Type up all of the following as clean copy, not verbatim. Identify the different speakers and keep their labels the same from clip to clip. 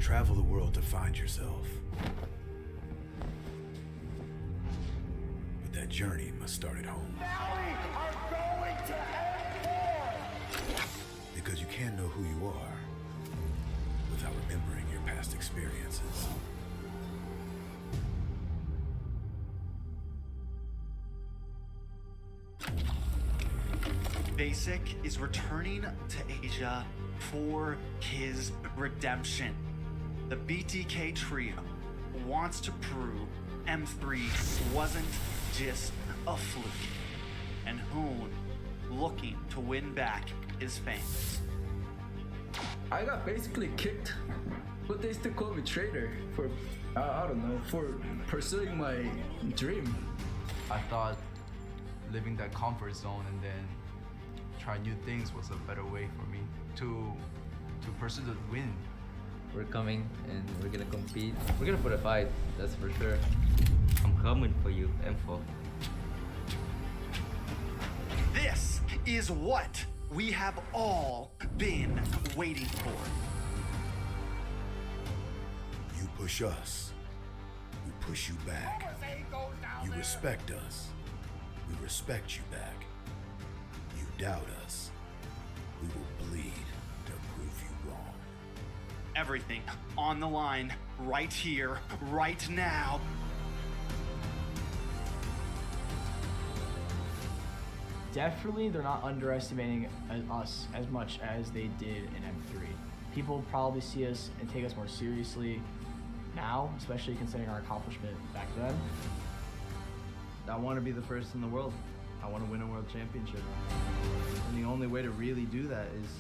Speaker 1: Travel the world to find yourself. But that journey must start at home.
Speaker 2: Valley are going to end war!
Speaker 1: Because you can't know who you are without remembering your past experiences.
Speaker 3: Basic is returning to Asia for his redemption. The BTK trio wants to prove M3 wasn't just a fluke, and Hoon looking to win back his fans.
Speaker 4: I got basically kicked, but they still call me traitor for, I don't know, for pursuing my dream.
Speaker 5: I thought living that comfort zone and then try new things was a better way for me to pursue the win.
Speaker 6: We're coming and we're gonna compete. We're gonna put a fight, that's for sure. I'm coming for you, M4.
Speaker 3: This is what we have all been waiting for.
Speaker 1: You push us, we push you back. You respect us, we respect you back. You doubt us, we will bleed to prove you wrong.
Speaker 3: Everything on the line right here, right now.
Speaker 7: Definitely, they're not underestimating us as much as they did in M3. People probably see us and take us more seriously now, especially considering our accomplishment back then.
Speaker 8: I want to be the first in the world. I want to win a world championship. And the only way to really do that is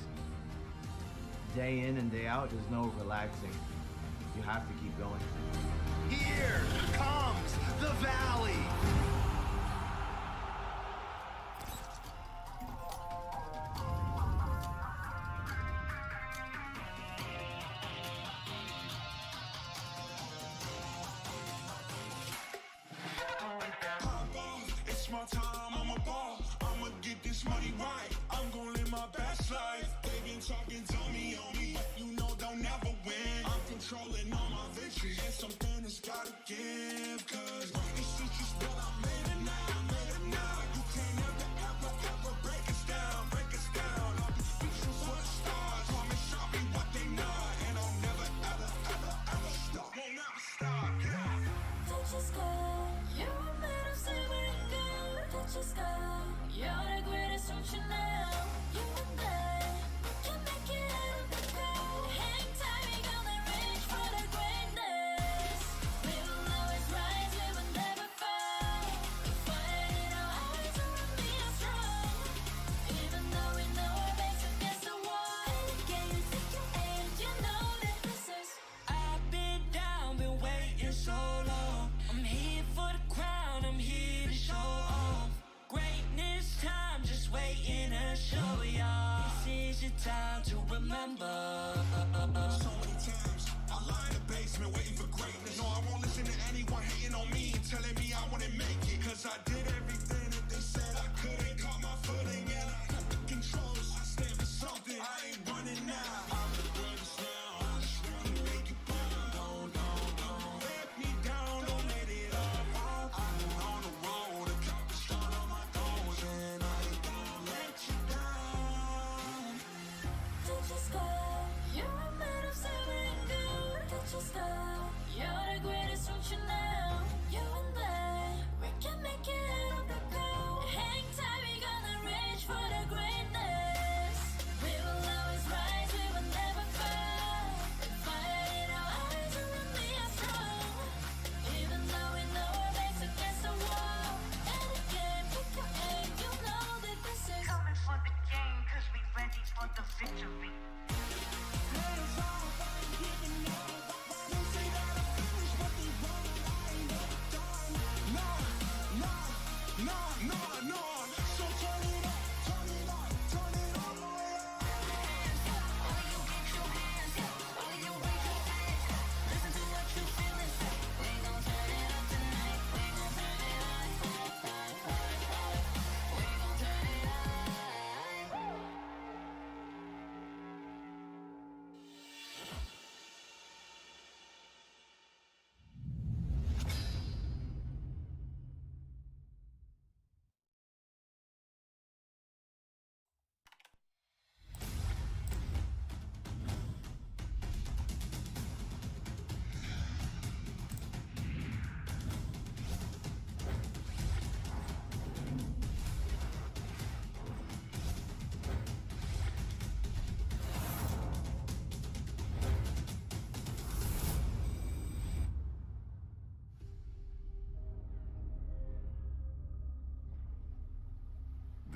Speaker 8: day in and day out. There's no relaxing. You have to keep going.
Speaker 3: Here comes the Valley.
Speaker 2: It's my time, I'm a ball. I'ma get this money right. I'm gonna live my best life. They been talking to me on me. You know they'll never win. I'm controlling all my victories. And something that's gotta give. Cause it's just what I made it now. I made it now. You can't ever break us down. Break us down. I'll be speechless for the stars. Promise I'll be what they not. And I'll never ever stop. Won't never stop. Yeah.
Speaker 9: Touch your sky. You're made of silver and gold. Touch your sky. You're the greatest option now. You and I, we can make it out of the cold. Hang tight, we gonna reach for the greatness. We will always rise, we will never fall. We fight in our eyes, and we are strong. Even though we know our backs against the wall. And again, you think you ain't, you know that this is.
Speaker 10: I've been down, been waiting so long. I'm here for the crown, I'm here to show off. Greatness time, just waiting to show y'all. This is your time to remember.
Speaker 2: So many times I lie in the basement waiting for greatness. No, I won't listen to anyone hating on me and telling me I wouldn't make it. Cause I did everything that they said I couldn't. Caught my footing and I got the controls. I stand for something, I ain't running now. I'm the greatest now. I just wanna make it proud. Don't let me down, don't let it up. I've been on the road, accomplished all of my goals, and I ain't gonna let you down.
Speaker 9: Touch your sky. You're made of silver and gold. Touch your sky. You're the greatest option now. You and I, we can make it out of the cold. Hang tight, we gonna reach for the greatness. We will always rise, we will never fall. We fight in our eyes, and we are strong. Even though we know our backs against the wall. And again, pick your aim, you know that this is
Speaker 11: Coming for the game, cause we ready for the victory.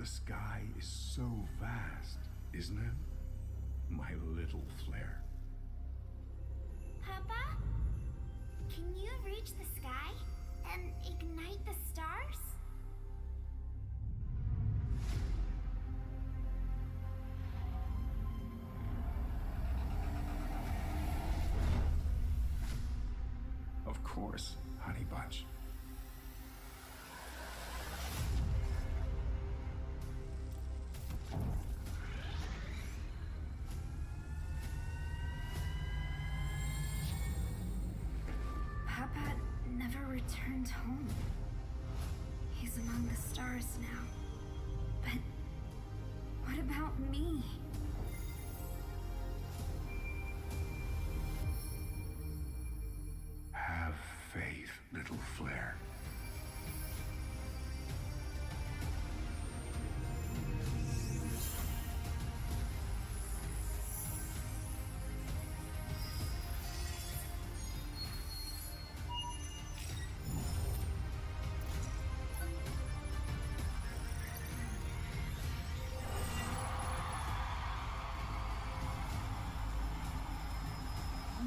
Speaker 1: The sky is so vast, isn't it? My little flare.
Speaker 9: Papa? Can you reach the sky and ignite the stars?
Speaker 1: Of course, Honey Bunch.
Speaker 9: Papa never returned home. He's among the stars now. But what about me?
Speaker 1: Have faith, little flare.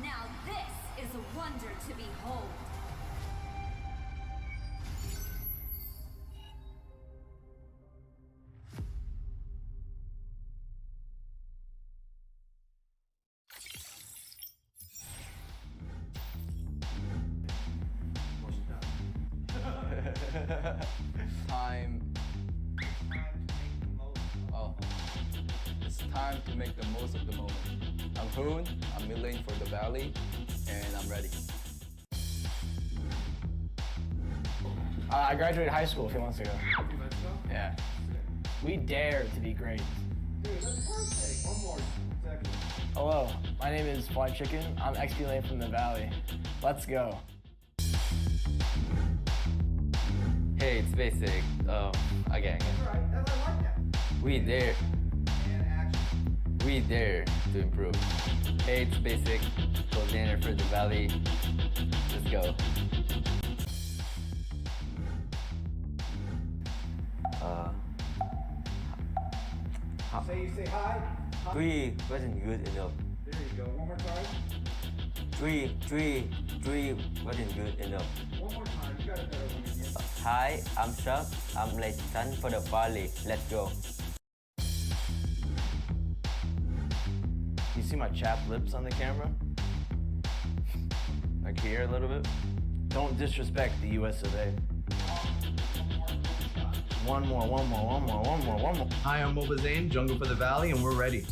Speaker 9: Now this is a wonder to behold.
Speaker 5: Time. Oh, it's time to make the most of the moment. I'm Hoon, I'm milling for the Valley, and I'm ready.
Speaker 7: I graduated high school a few months ago. Yeah. We dare to be great.
Speaker 8: Dude, that's perfect. One more second.
Speaker 7: Hello, my name is Fly Chicken. I'm XP Lane from the Valley. Let's go.
Speaker 6: Hey, it's basic. Again.
Speaker 8: Alright, I like that.
Speaker 6: We dare.
Speaker 8: And action.
Speaker 6: We dare to improve. Hey, it's basic. Coordinator for the Valley. Let's go.
Speaker 8: You say hi.
Speaker 6: 3 wasn't good enough.
Speaker 8: There you go. One more time.
Speaker 6: 3 wasn't good enough.
Speaker 8: One more time. You got a better one again.
Speaker 6: Hi, I'm Chuck. I'm late son for the Valley. Let's go.
Speaker 8: You see my chapped lips on the camera? Like here a little bit? Don't disrespect the US of A. One more. Hi, I'm Moba Zane, Jungle for the Valley, and we're ready.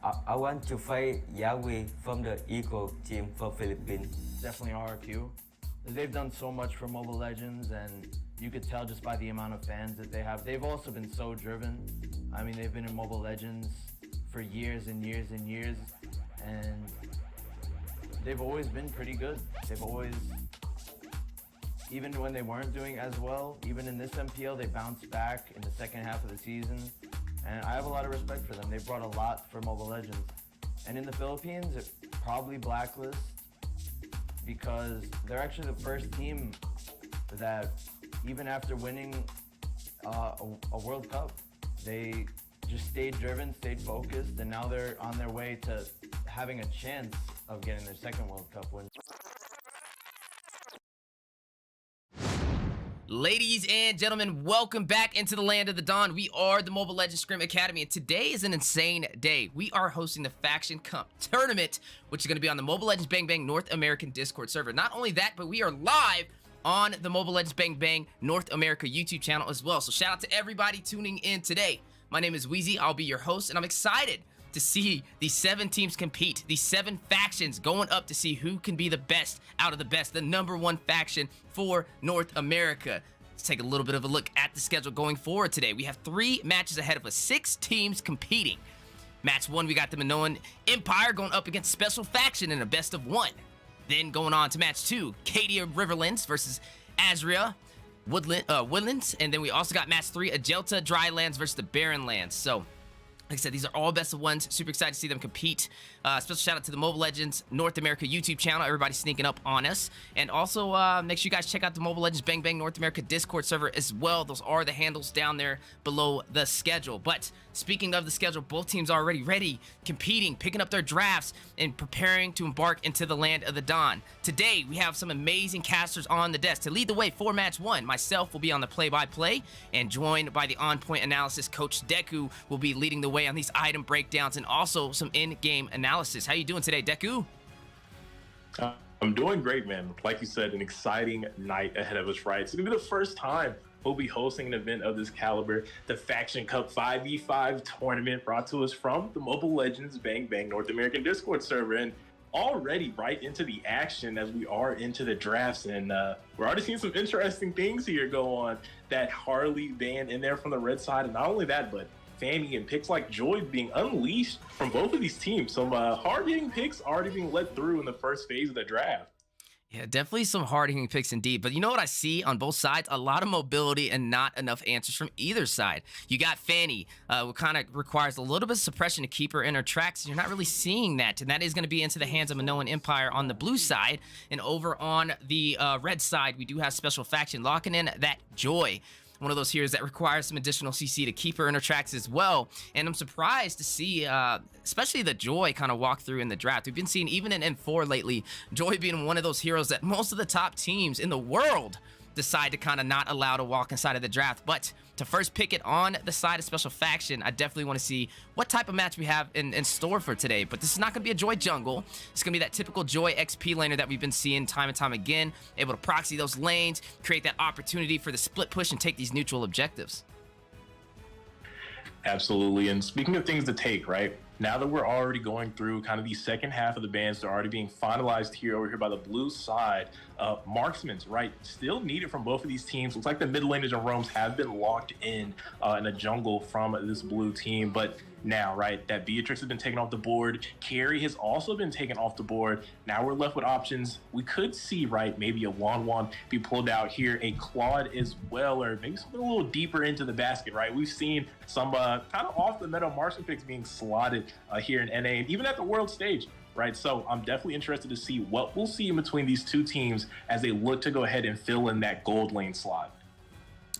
Speaker 6: I want to fight Yahweh from the Eagle team for Philippines.
Speaker 8: Definitely RRQ. They've done so much for Mobile Legends, and you could tell just by the amount of fans that they have. They've also been so driven. I mean, they've been in Mobile Legends for years and years and years, and they've always been pretty good. They've always, even when they weren't doing as well, even in this MPL, they bounced back in the second half of the season. And I have a lot of respect for them. They brought a lot for Mobile Legends. And in the Philippines, it probably blacklist because they're actually the first team that, even after winning a World Cup, they just stayed driven, stayed focused, and now they're on their way to having a chance of getting their second World Cup win.
Speaker 12: Ladies and gentlemen, welcome back into the land of the dawn. We are the Mobile Legends Scrim Academy, and today is an insane day. We are hosting the Faction Cup Tournament, which is going to be on the Mobile Legends Bang Bang North American Discord server. Not only that, but we are live on the Mobile Legends Bang Bang North America YouTube channel as well. So shout out to everybody tuning in today. My name is Wheezy. I'll be your host, and I'm excited to see these 7 teams compete, these 7 factions going up to see who can be the best out of the best, the #1 faction for North America. Let's take a little bit of a look at the schedule going forward today. We have 3 matches ahead of us, 6 teams competing. Match 1, we got the Minoan Empire going up against Special Faction in a best of 1. Then going on to match 2, Cadia Riverlands versus Azria Woodlands. And then we also got match 3, Agelta Drylands versus the Barren Lands. So, like I said, these are all best of 1s. Super excited to see them compete. Special shout out to the Mobile Legends North America YouTube channel. Everybody sneaking up on us. And also, make sure you guys check out the Mobile Legends Bang Bang North America Discord server as well. Those are the handles down there below the schedule. But speaking of the schedule, both teams are already ready, competing, picking up their drafts, and preparing to embark into the land of the Dawn. Today, we have some amazing casters on the desk. To lead the way for match 1, myself will be on the play-by-play, and joined by the on-point analysis coach Deku will be leading the way on these item breakdowns and also some in-game analysis. How you doing today, Deku?
Speaker 13: I'm doing great, man. Like you said, an exciting night ahead of us, right? It's going to be the first time we'll be hosting an event of this caliber, the Faction Cup 5v5 tournament brought to us from the Mobile Legends Bang Bang North American Discord server. And already right into the action as we are into the drafts, and we're already seeing some interesting things here go on. That Harley ban in there from the red side, and not only that, but Fanny and picks like Joy being unleashed from both of these teams. Some hard-hitting picks already being let through in the first phase of the draft.
Speaker 12: Yeah, definitely some hard-hitting picks indeed. But you know what I see on both sides? A lot of mobility and not enough answers from either side. You got Fanny, who kind of requires a little bit of suppression to keep her in her tracks. You're not really seeing that, and that is going to be into the hands of Minoan Empire on the blue side. And over on the red side, we do have Special Faction locking in that Joy. One of those heroes that requires some additional CC to keep her in her tracks as well. And I'm surprised to see, especially the Joy kind of walk through in the draft. We've been seeing, even in M4 lately, Joy being one of those heroes that most of the top teams in the world decide to kind of not allow to walk inside of the draft. But to first pick it on the side of Special Faction, I definitely want to see what type of match we have in store for today. But this is not going to be a Joy jungle. It's going to be that typical Joy XP laner that we've been seeing time and time again, able to proxy those lanes, create that opportunity for the split push, and take these neutral objectives.
Speaker 13: Absolutely. And speaking of things to take, right? Now that we're already going through kind of the second half of the bans, they're already being finalized here over here by the blue side. Marksmen's, right, still needed from both of these teams. Looks like the mid laners and roams have been locked in the jungle from this blue team. But now, right, that Beatrix has been taken off the board. Carrie has also been taken off the board. Now we're left with options. We could see, right, maybe a Wan be pulled out here, a Claude as well, or maybe something a little deeper into the basket, right? We've seen some kind of off the meta marksman picks being slotted here in NA and even at the world stage. Right, so I'm definitely interested to see what we'll see in between these two teams as they look to go ahead and fill in that gold lane slot.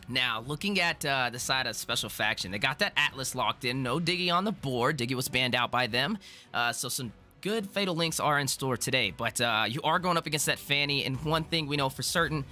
Speaker 12: Now, looking at the side of Special Faction, they got that Atlas locked in. No Diggy on the board. Diggy was banned out by them. So some good Fatal Links are in store today. But you are going up against that Fanny, and one thing we know for certain,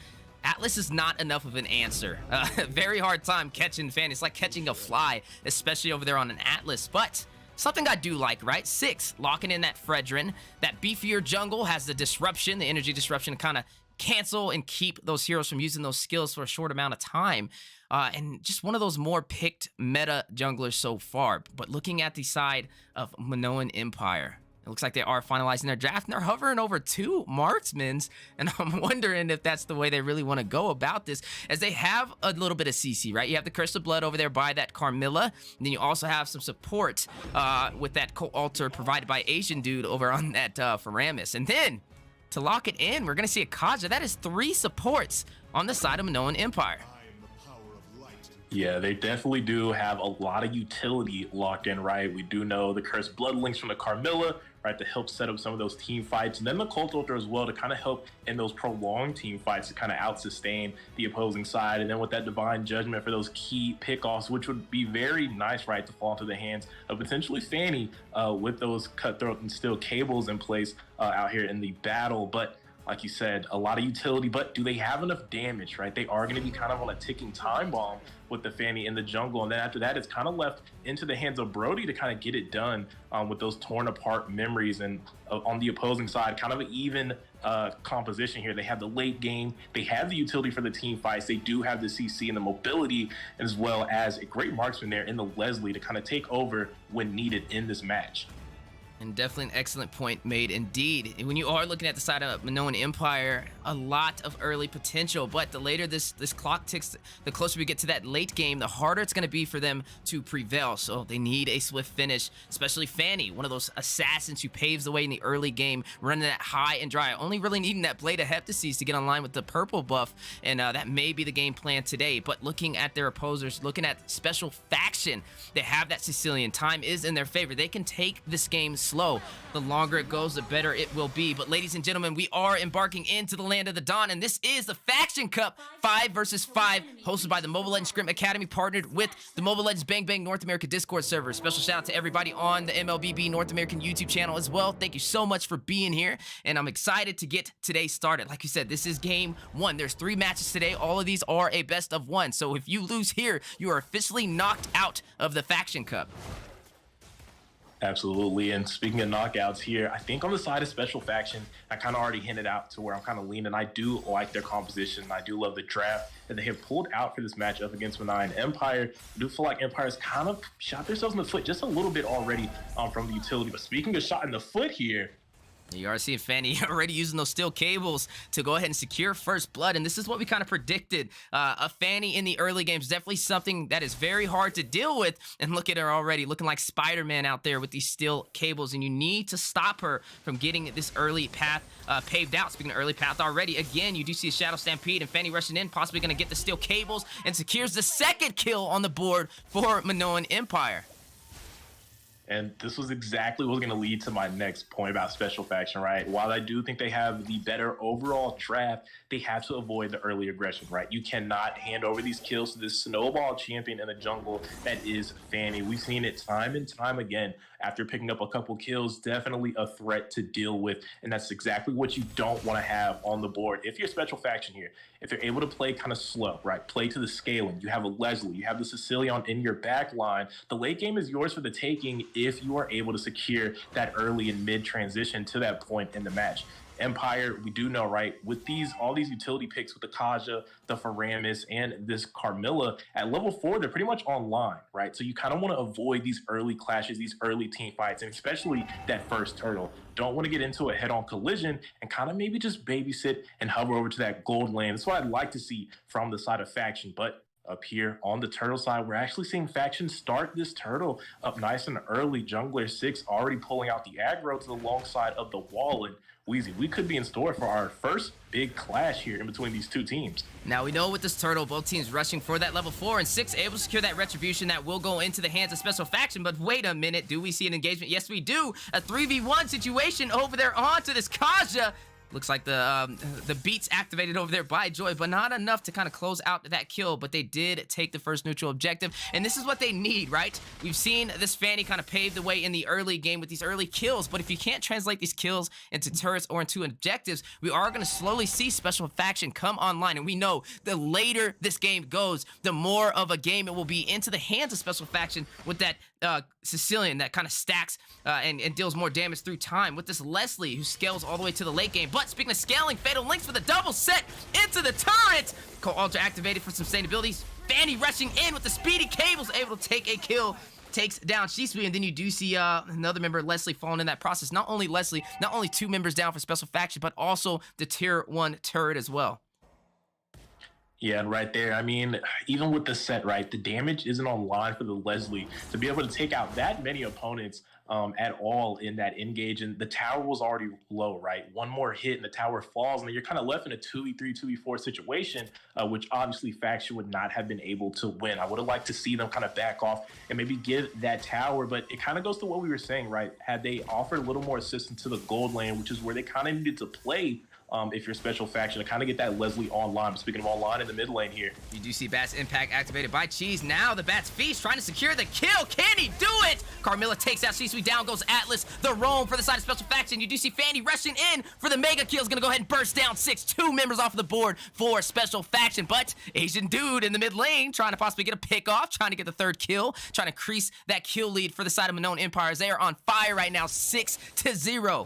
Speaker 12: Atlas is not enough of an answer. Very hard time catching Fanny. It's like catching a fly, especially over there on an Atlas. But something I do like, right? 6, locking in that Fredrin. That beefier jungle has the disruption, the energy disruption to kind of cancel and keep those heroes from using those skills for a short amount of time. And just one of those more picked meta junglers so far. But looking at the side of Minoan Empire, it looks like they are finalizing their draft, and they're hovering over 2 marksmans, and I'm wondering if that's the way they really want to go about this, as they have a little bit of CC, right? You have the Curse of Blood over there by that Carmilla, and then you also have some support with that co-altar provided by Asian dude over on that Faramis. And then, to lock it in, we're going to see a Kaja. That is 3 supports on the side of Minoan Empire.
Speaker 13: Yeah, they definitely do have a lot of utility locked in, right? We do know the Cursed Blood links from the Carmilla, right, to help set up some of those team fights. And then the Cult Altar as well to kind of help in those prolonged team fights to kind of out-sustain the opposing side. And then with that Divine Judgment for those key pickoffs, which would be very nice, right, to fall into the hands of potentially Fanny with those Cutthroat and Steel cables in place out here in the battle. But like you said, a lot of utility, but do they have enough damage, right? They are going to be kind of on a ticking time bomb with the Fanny in the jungle. And then after that, it's kind of left into the hands of Brody to kind of get it done with those torn apart memories. And on the opposing side, kind of an even composition here. They have the late game. They have the utility for the team fights. They do have the CC and the mobility, as well as a great marksman there in the Leslie to kind of take over when needed in this match.
Speaker 12: And definitely an excellent point made indeed. When you are looking at the side of Minoan Empire, a lot of early potential, but the later this clock ticks, the closer we get to that late game, the harder it's going to be for them to prevail. So they need a swift finish, especially Fanny, one of those assassins who paves the way in the early game, running that high and dry, only really needing that Blade of Heptases to get online with the purple buff, and that may be the game plan today. But looking at their opposers, looking at Special Faction, they have that Sicilian. Time is in their favor. They can take this game slow. The longer it goes, the better it will be. But ladies and gentlemen, we are embarking into the land of the Dawn, and this is the Faction Cup 5 versus 5, hosted by the Mobile Legends Scrim Academy, partnered with the Mobile Legends Bang Bang North America Discord server. Special shout out to everybody on the MLBB North American YouTube channel as well. Thank you so much for being here, and I'm excited to get today started. Like you said, this is game 1. There's 3 matches today. All of these are a best of 1. So if you lose here, you are officially knocked out of the Faction Cup.
Speaker 13: Absolutely. And speaking of knockouts here, I think on the side of Special Faction, I kind of already hinted out to where I'm kind of leaning. I do like their composition. I do love the draft that they have pulled out for this matchup against Benign Empire. I do feel like Empire's kind of shot themselves in the foot just a little bit already from the utility. But speaking of shot in the foot here,
Speaker 12: you are seeing Fanny already using those steel cables to go ahead and secure first blood, and this is what we kind of predicted. A Fanny in the early games, definitely something that is very hard to deal with, and look at her already, looking like Spider-Man out there with these steel cables, and you need to stop her from getting this early path paved out. Speaking of early path already, again, you do see a Shadow Stampede, and Fanny rushing in, possibly going to get the steel cables, and secures the second kill on the board for Minoan Empire.
Speaker 13: And this was exactly what was going to lead to my next point about Special Faction, right? While I do think they have the better overall draft, they have to avoid the early aggression, right? You cannot hand over these kills to this snowball champion in the jungle that is Fanny. We've seen it time and time again. After picking up a couple kills, definitely a threat to deal with. And that's exactly what you don't want to have on the board. If you're Special Faction here, if you're able to play kind of slow, right? Play to the scaling. You have a Leslie, you have the Sicilian in your back line. The late game is yours for the taking if you are able to secure that early and mid transition to that point in the match. Empire, we do know, right, with all these utility picks with the Kaja, the Faramis, and this Carmilla, at level 4, they're pretty much online, right? So you kind of want to avoid these early clashes, these early team fights, and especially that first turtle. Don't want to get into a head-on collision and kind of maybe just babysit and hover over to that gold lane. That's what I'd like to see from the side of Faction, but up here on the turtle side, we're actually seeing Faction start this turtle up nice and early. Jungler 6 already pulling out the aggro to the long side of the wall, and Weezy, we could be in store for our first big clash here in between these two teams.
Speaker 12: Now we know with this turtle, both teams rushing for that level 4, and 6 able to secure that retribution that will go into the hands of Special Faction. But wait a minute, do we see an engagement? Yes, we do. A 3v1 situation over there onto this Kaja. Looks like the beats activated over there by Joy, but not enough to kind of close out that kill, but they did take the first neutral objective, and this is what they need, right? We've seen this Fanny kind of pave the way in the early game with these early kills, but if you can't translate these kills into turrets or into objectives, we are going to slowly see Special Faction come online, and we know the later this game goes, the more of a game it will be into the hands of Special Faction with that Sicilian that kind of stacks and deals more damage through time, with this Leslie who scales all the way to the late game. But speaking of scaling, Fatal Links for the double set into the turret. Co-Ultra activated for sustainability. Fanny rushing in with the speedy cables, able to take a kill. Takes down Shisui, and then you do see another member, Leslie, falling in that process. Not only Leslie, not only 2 members down for Special Faction, but also the tier 1 turret as well.
Speaker 13: Yeah, and right there, I mean, even with the set, right, the damage isn't online for the Leslie to be able to take out that many opponents at all in that engage, and the tower was already low, right? One more hit and the tower falls, and then you're kind of left in a 2v3, 2v4 situation, which obviously Faction would not have been able to win. I would have liked to see them kind of back off and maybe give that tower, but it kind of goes to what we were saying, right? Had they offered a little more assistance to the gold lane, which is where they kind of needed to play, if you're Special Faction, to kind of get that Leslie online. But speaking of online in the mid lane here,
Speaker 12: you do see Bat's impact activated by Cheese. Now the Bat's Feast trying to secure the kill. Can he do it? Carmilla takes out Shisui. Down goes Atlas. The roam for the side of Special Faction. You do see Fanny rushing in for the mega kill. Is going to go ahead and burst down 6. 2 members off of the board for Special Faction. But Asian dude in the mid lane trying to possibly get a pick off, trying to get the 3rd kill, trying to increase that kill lead for the side of Minoan Empires. They are on fire right now, 6-0.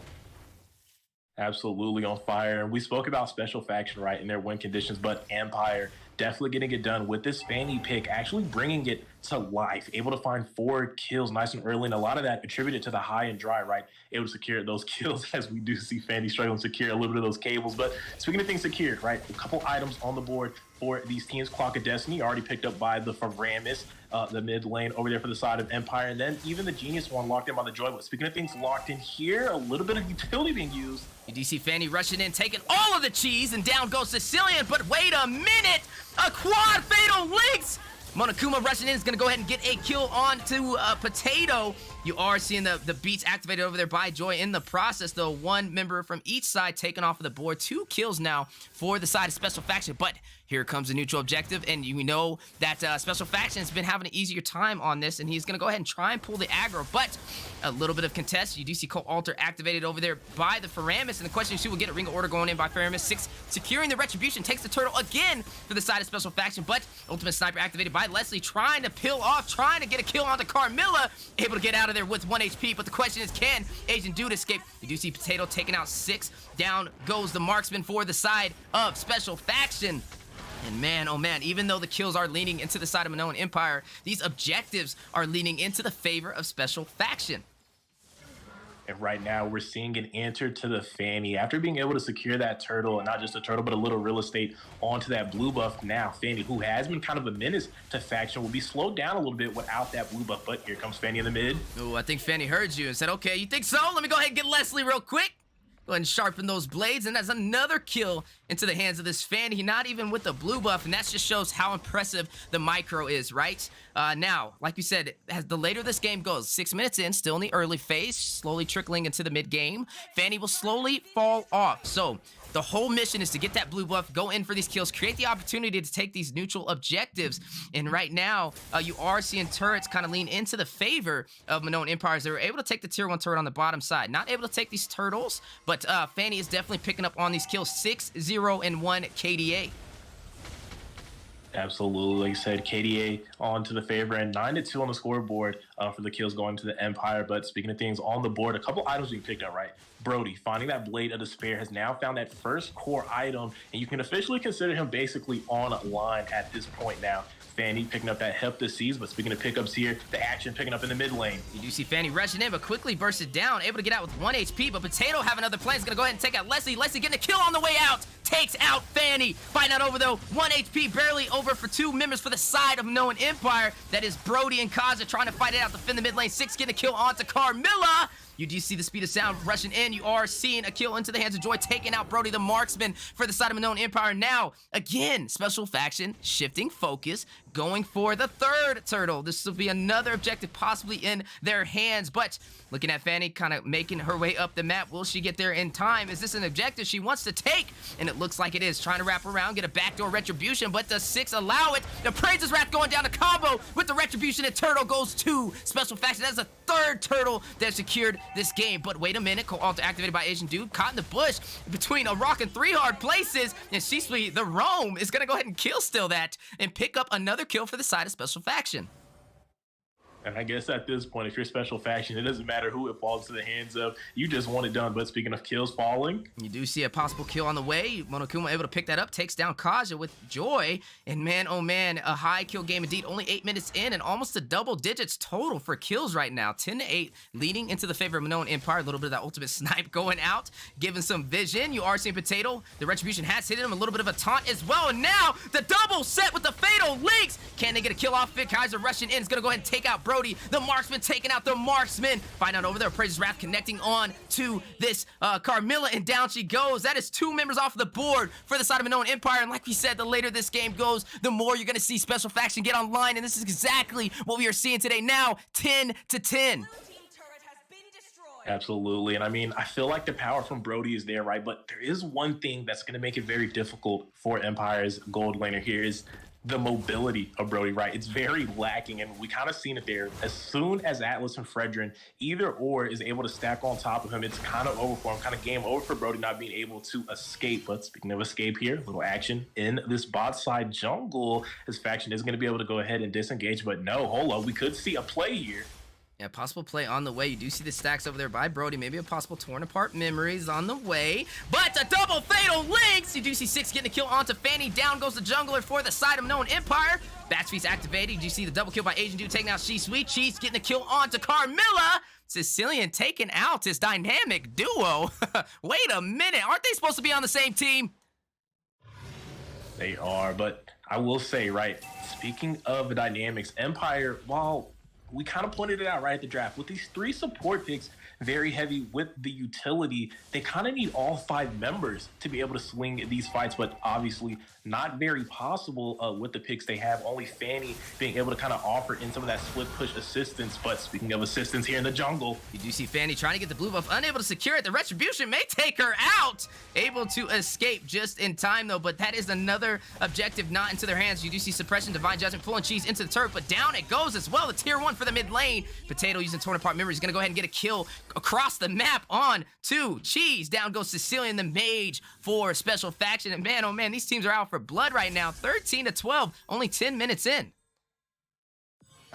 Speaker 13: Absolutely on fire. And we spoke about Special Faction, right, in their win conditions, but Empire definitely getting it done with this Fanny pick, actually bringing it to life, able to find 4 kills nice and early, and a lot of that attributed to the high and dry, right? Able to secure those kills, as we do see Fanny struggling to secure a little bit of those cables. But speaking of things secured, right, a couple items on the board for these teams. Clock of Destiny already picked up by the Faramis, the mid lane over there for the side of Empire, and then even the Genius one locked in by the Joy. But speaking of things locked in here, a little bit of utility being used.
Speaker 12: You do see Fanny rushing in, taking all of the cheese, and down goes Sicilian, but wait a minute! A quad Fatal Links! Monokuma rushing in is going to go ahead and get a kill onto Potato. You are seeing the beats activated over there by Joy in the process, though. One member from each side taken off of the board. 2 kills now for the side of Special Faction, but here comes the neutral objective, and you know that Special Faction has been having an easier time on this, and he's going to go ahead and try and pull the aggro, but a little bit of contest. You do see Cult Alter activated over there by the Faramis, and the question is who will get a Ring of Order going in by Faramis. 6 securing the Retribution, takes the turtle again for the side of Special Faction, but Ultimate Sniper activated by Leslie, trying to peel off, trying to get a kill onto Carmilla, able to get out of there with 1 HP, but the question is, can Agent Dude escape? You do see Potato taking out 6. Down goes the marksman for the side of Special Faction. And man, oh man, even though the kills are leaning into the side of Minoan Empire, these objectives are leaning into the favor of Special Faction.
Speaker 13: And right now, we're seeing an answer to the Fanny. After being able to secure that turtle, and not just a turtle, but a little real estate onto that blue buff, now Fanny, who has been kind of a menace to Faction, will be slowed down a little bit without that blue buff. But here comes Fanny in the mid.
Speaker 12: Oh, I think Fanny heard you and said, okay, you think so? Let me go ahead and get Leslie real quick. Go ahead and sharpen those blades, and that's another kill into the hands of this Fanny, not even with the blue buff, and that just shows how impressive the micro is, right? Now, like we said, as the later this game goes, 6 minutes in, still in the early phase, slowly trickling into the mid-game, Fanny will slowly fall off. So the whole mission is to get that blue buff, go in for these kills, create the opportunity to take these neutral objectives. And right now, you are seeing turrets kind of lean into the favor of Minoan Empires. They were able to take the tier 1 turret on the bottom side. Not able to take these turtles, but Fanny is definitely picking up on these kills. 6-0 and 1 KDA.
Speaker 13: Absolutely. Like you said, KDA on to the favor, and 9-2 on the scoreboard for the kills going to the Empire. But speaking of things on the board, a couple items being picked up, right? Brody, finding that Blade of Despair, has now found that first core item, and you can officially consider him basically online at this point now. Fanny picking up that Help to Seize, but speaking of pickups here, the action picking up in the mid lane.
Speaker 12: You do see Fanny rushing in, but quickly bursted down, able to get out with 1 HP, but Potato having other plans, gonna go ahead and take out Leslie. Leslie getting a kill on the way out, takes out Fanny. Fighting out over though, 1 HP, barely over for 2 members for the side of Minoan Empire. That is Brody and Kaza trying to fight it out, defend the mid lane. 6 getting a kill onto Carmilla. You do see the speed of sound rushing in. You are seeing a kill into the hands of Joy, taking out Brody the marksman for the side of Minoan Empire. Now, again, Special Faction shifting focus, going for the 3rd turtle. This will be another objective possibly in their hands, but looking at Fanny kind of making her way up the map. Will she get there in time? Is this an objective she wants to take? And it looks like it is. Trying to wrap around, get a backdoor Retribution, but does 6 allow it? The Praise's Wrath going down to combo with the Retribution, and turtle goes to Special Faction. That's a 3rd turtle that secured this game. But wait a minute, Alter activated by Asian Dude, caught in the bush between a rock and 3 hard places, and Shisui, the roam, is gonna go ahead and kill steal that and pick up another kill for the side of Special Faction.
Speaker 13: And I guess at this point, if you're Special Faction, it doesn't matter who it falls to the hands of. You just want it done. But speaking of kills falling,
Speaker 12: you do see a possible kill on the way. Monokuma able to pick that up, takes down Kaja with Joy. And man, oh man, a high kill game indeed. Only 8 minutes in and almost a double digits total for kills right now. 10-8, leading into the favor of Minoan Empire. A little bit of that ultimate snipe going out, giving some vision. You are seeing Potato. The Retribution has hit him. A little bit of a taunt as well. And now the double set with the fatal links. Can they get a kill off it? Kaiser rushing in. Is going to go ahead and take out Brody. The marksman taking out the marksman. Find out over there. Praise's Wrath connecting on to this Carmilla, and down she goes. That is 2 members off the board for the side of Minoan Empire. And like we said, the later this game goes, the more you're going to see Special Faction get online. And this is exactly what we are seeing today. Now, 10-10.
Speaker 13: Absolutely. And I mean, I feel like the power from Brody is there, right? But there is one thing that's going to make it very difficult for Empire's gold laner here is the mobility of Brody, right? It's very lacking, and we kind of seen it there. As soon as Atlas and Fredrin, either or, is able to stack on top of him, it's kind of over for him, kind of game over for Brody not being able to escape. But speaking of escape here, little action in this bot side jungle. His faction is going to be able to go ahead and disengage, but no, hold up, we could see a play here.
Speaker 12: Yeah, possible play on the way. You do see the stacks over there by Brody. Maybe a possible torn apart memories on the way. But a double fatal links. You do see 6 getting a kill onto Fanny. Down goes the jungler for the side of Minoan Empire. Batch Feast activated. You see the double kill by Asian Dude taking out Shisui. Cheese getting a kill onto Carmilla. Sicilian taking out his dynamic duo. Wait a minute. Aren't they supposed to be on the same team?
Speaker 13: They are, but I will say, right, speaking of the dynamics, Empire, while we kind of pointed it out right at the draft, with these 3 support picks, very heavy with the utility. They kind of need all 5 members to be able to swing these fights, but obviously not very possible with the picks they have. Only Fanny being able to kind of offer in some of that split push assistance. But speaking of assistance here in the jungle,
Speaker 12: you do see Fanny trying to get the blue buff, unable to secure it. The retribution may take her out. Able to escape just in time, though, but that is another objective not into their hands. You do see suppression, divine judgment, pulling cheese into the turret, but down it goes as well. The tier 1 for the mid lane. Potato using torn apart memory is going to go ahead and get a kill across the map on to cheese. Down goes Sicilian, the mage for special faction. And man, oh man, these teams are out for blood right now. 13-12, only 10 minutes in.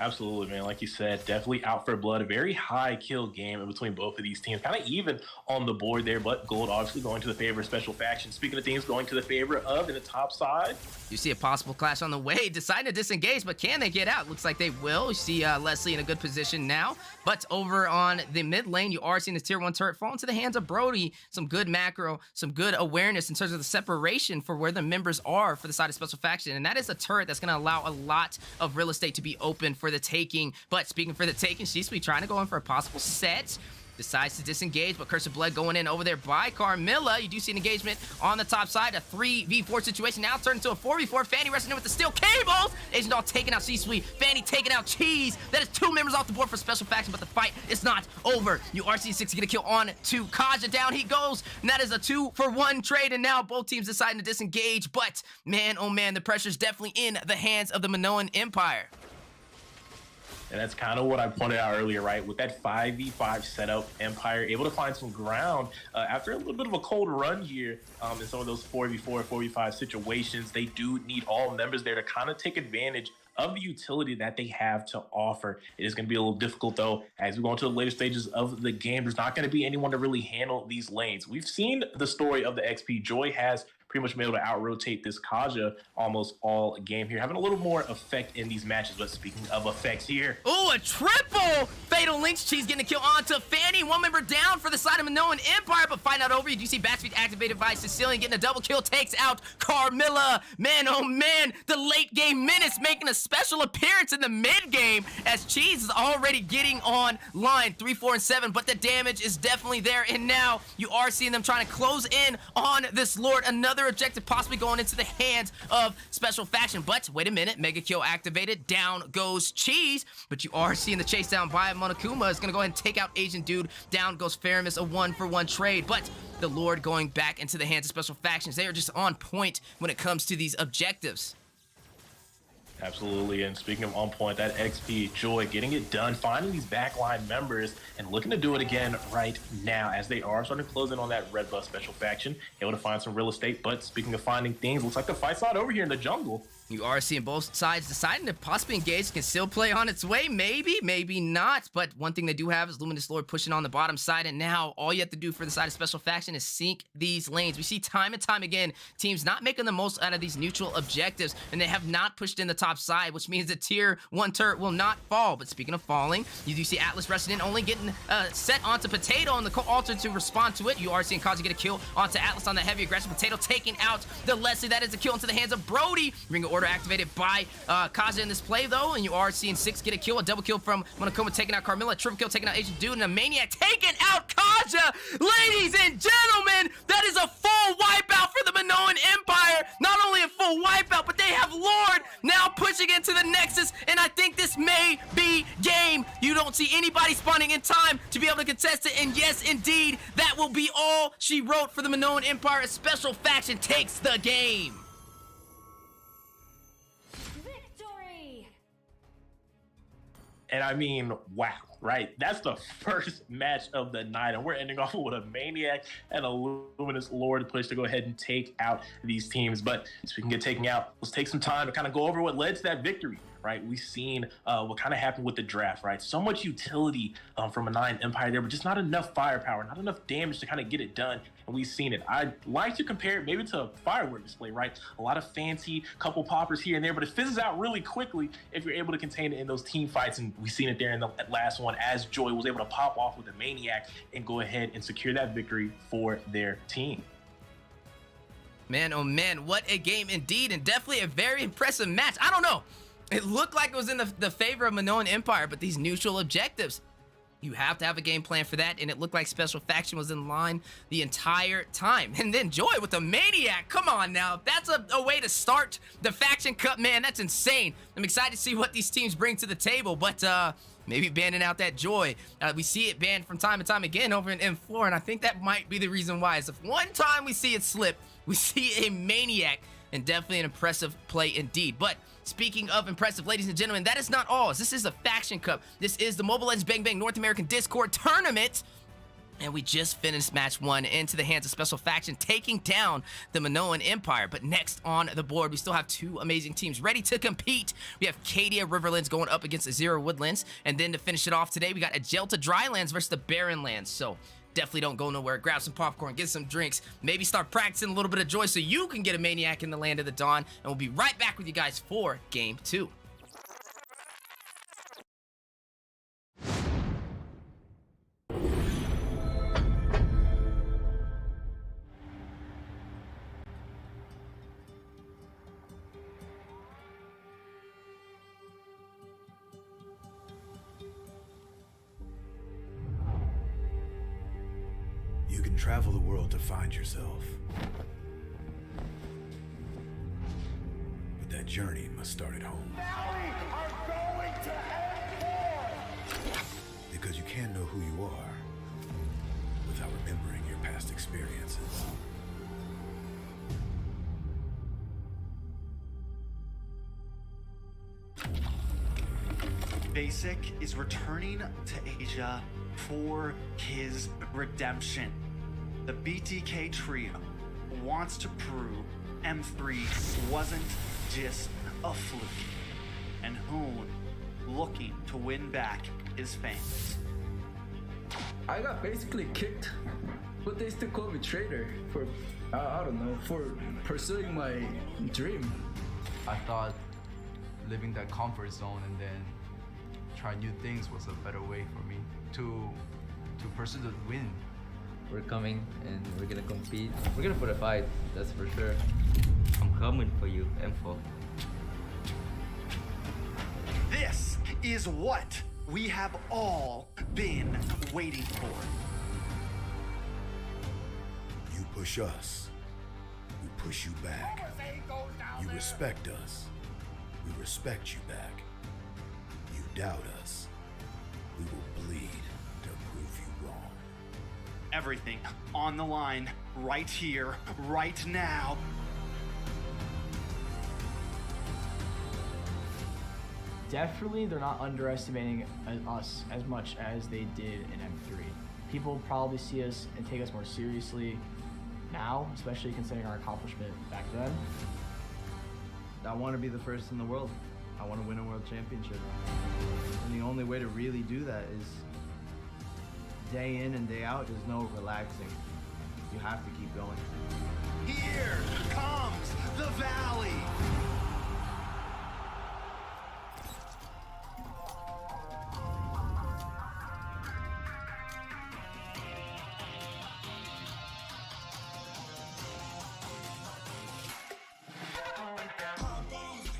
Speaker 13: Absolutely, man. Like you said, definitely out for blood. A very high kill game in between both of these teams. Kind of even on the board there, but gold obviously going to the favor of special faction. Speaking of teams going to the favor of in the top side,
Speaker 12: you see a possible clash on the way. Deciding to disengage, but can they get out? Looks like they will. You see Leslie in a good position now. But over on the mid lane, you are seeing the tier 1 turret fall into the hands of Brody. Some good macro, some good awareness in terms of the separation for where the members are for the side of special faction. And that is a turret that's going to allow a lot of real estate to be open for the taking. But speaking for the taking, she's trying to go in for a possible set. Decides to disengage, but Curse of Blood going in over there by Carmilla. You do see an engagement on the top side, a 3v4 situation now turned into a 4v4. Fanny wrestling in with the steel cables. Agent Doll taking out C-Suite. Fanny taking out Cheese. That is 2 members off the board for special faction, but the fight is not over. You RC6 get a kill on to Kaja. Down he goes, and that is a 2-for-1 trade, and now both teams deciding to disengage, but man, oh man, the pressure's definitely in the hands of the Minoan Empire.
Speaker 13: and that's kind of what I pointed out earlier, right? With that 5v5 setup, Empire able to find some ground after a little bit of a cold run here in some of those 4v4, 4v5 situations. They do need all members there to kind of take advantage of the utility that they have to offer. It is going to be a little difficult, though, as we go into the later stages of the game. There's not going to be anyone to really handle these lanes. We've seen the story of the XP. Joy has pretty much been able to out-rotate this Kaja almost all game here, having a little more effect in these matches. But speaking of effects here.
Speaker 12: Oh, a triple Fatal Lynx Cheese getting a kill onto Fanny. One member down for the side of Minoan Empire, but find out over. You do see Batspeed activated by Sicilian, getting a double kill, takes out Carmilla. Man, oh man, the late game menace making a special appearance in the mid game as Cheese is already getting on line 3, 4, and 7, but the damage is definitely there. And now you are seeing them trying to close in on this Lord. Another objective possibly going into the hands of special faction, but wait a minute, mega kill activated. Down goes Cheese, but you are seeing the chase down by Monokuma is gonna go ahead and take out Asian Dude. Down goes Faramis, a 1-for-1 trade, but the Lord going back into the hands of special factions. They are just on point when it comes to these objectives.
Speaker 13: Absolutely, and speaking of on point, that XP, Joy getting it done, finding these backline members and looking to do it again right now as they are starting to close in on that red buff special faction, able to find some real estate. But speaking of finding things, looks like the fight's not over here in the jungle.
Speaker 12: You are seeing both sides deciding to possibly engage. Can still play on its way, maybe not. But one thing they do have is Luminous Lord pushing on the bottom side, and now all you have to do for the side of special faction is sink these lanes. We see time and time again teams not making the most out of these neutral objectives, and they have not pushed in the top side, which means the tier 1 turret will not fall. But speaking of falling, you do see Atlas Resident only getting set onto Potato on the altar to respond to it. You are seeing Kaji get a kill onto Atlas on the heavy aggressive. Potato taking out the Leslie. That is a kill into the hands of Brody. Ring of Order activated by Kaja in this play, though, and you are seeing 6 get a kill, a double kill from Monokuma taking out Carmilla, triple kill taking out Asian Dude, and a Maniac taking out Kaja. Ladies and gentlemen, that is a full wipeout for the Minoan Empire. Not only a full wipeout, but they have Lord now pushing into the Nexus, and I think this may be game. You don't see anybody spawning in time to be able to contest it, and yes, indeed, that will be all she wrote for the Minoan Empire. A special faction takes the game.
Speaker 13: And I mean, wow, right? That's the first match of the night, and we're ending off with a Maniac and a Luminous Lord push to go ahead and take out these teams. But speaking of taking out, let's take some time to kind of go over what led to that victory. Right, we've seen what kind of happened with the draft, right? So much utility from a 9 Empire there, but just not enough firepower, not enough damage to kind of get it done, and we've seen it. I'd like to compare it maybe to a firework display, right? A lot of fancy couple poppers here and there, but it fizzes out really quickly if you're able to contain it in those team fights, and we've seen it there in the last one as Joy was able to pop off with a Maniac and go ahead and secure that victory for their team.
Speaker 12: Man, oh man, what a game indeed, and definitely a very impressive match. I don't know. It looked like it was in the favor of Minoan Empire, but these neutral objectives, You have to have a game plan for that, and it looked like Special Faction was in line the entire time. And then Joy with the Maniac. Come on now. If that's a way to start the Faction Cup, man, that's insane. I'm excited to see what these teams bring to the table, but maybe banning out that Joy. We see it banned from time to time again over in M4, and I think that might be the reason why. Is if one time we see it slip, we see a Maniac, and definitely an impressive play indeed. But speaking of impressive, ladies and gentlemen, that is not all. This is the Faction Cup. This is the Mobile Legends Bang Bang North American Discord Tournament. And we just finished match 1 into the hands of Special Faction, taking down the Minoan Empire. But next on the board, we still have 2 amazing teams ready to compete. We have Cadia Riverlands going up against Azera Woodlands. And then to finish it off today, we got Agelta Drylands versus the Barren Lands. So definitely don't go nowhere. Grab some popcorn, get some drinks, maybe start practicing a little bit of Joy so you can get a Maniac in the Land of the Dawn. And we'll be right back with you guys for Game 2.
Speaker 1: You can travel the world to find yourself. But that journey must start at home. Because you can't know who you are without remembering your past experiences.
Speaker 3: Basic is returning to Asia for his redemption. The BTK trio wants to prove M3 wasn't just a fluke, and Hoon looking to win back his fans.
Speaker 4: I got basically kicked, but they still call me traitor for, I don't know, for pursuing my dream.
Speaker 5: I thought living that comfort zone and then try new things was a better way for me to pursue the win.
Speaker 6: We're coming and we're gonna compete. We're gonna put a fight, that's for sure. I'm coming for you, M4.
Speaker 3: This is what we have all been waiting for.
Speaker 1: You push us, we push you back. You respect us, we respect you back. You doubt us, we will bleed to prove you wrong.
Speaker 3: Everything on the line, right here, right now.
Speaker 7: Definitely, they're not underestimating us as much as they did in M3. People probably see us and take us more seriously now, especially considering our accomplishment back then.
Speaker 8: I want to be the first in the world. I want to win a world championship. And the only way to really do that is day in and day out. There's no relaxing. You have to keep going.
Speaker 3: Here comes the valley.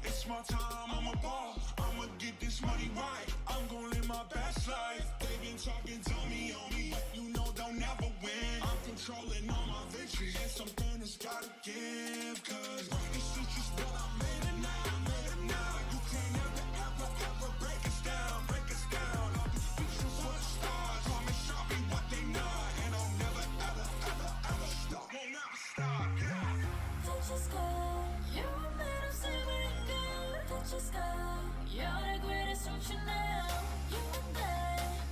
Speaker 2: It's my time, I'm a ball. I'ma get this money right. I'm gonna live my best life. They've been talking to me on me, but you know they'll never win. I'm controlling all my victories, and something that's gotta give. Cause this is just what I made it now, You can't ever break us down, All these features for the stars, promise I'll be what they not, and I'll never ever stop. Won't never stop, yeah.
Speaker 9: Touch the sky, you're made of silver and gold. Touch the sky, you're the greatest, don't you know? You and I,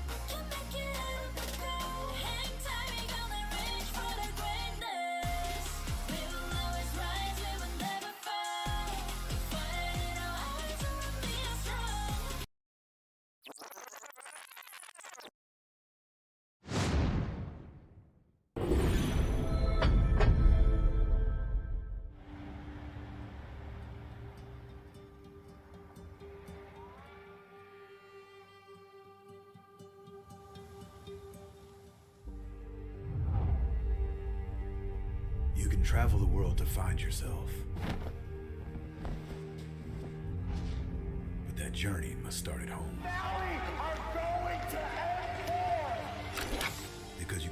Speaker 9: we can make it out of the cold. Hang tight, we gonna reach for the greatness. We will always rise, we will never fall. We fight it out, always remain strong.
Speaker 1: You can travel the world to find yourself. But that journey must start at home.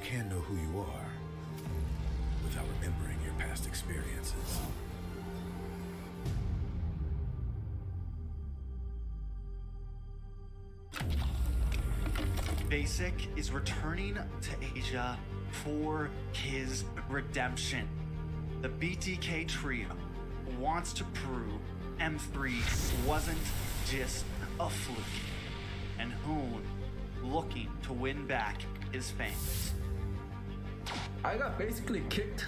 Speaker 1: can't know who you are without remembering your past experiences.
Speaker 3: Basic is returning to Asia for his redemption. The BTK trio wants to prove M3 wasn't just a fluke, and Hoon looking to win back his fans.
Speaker 4: I got basically kicked,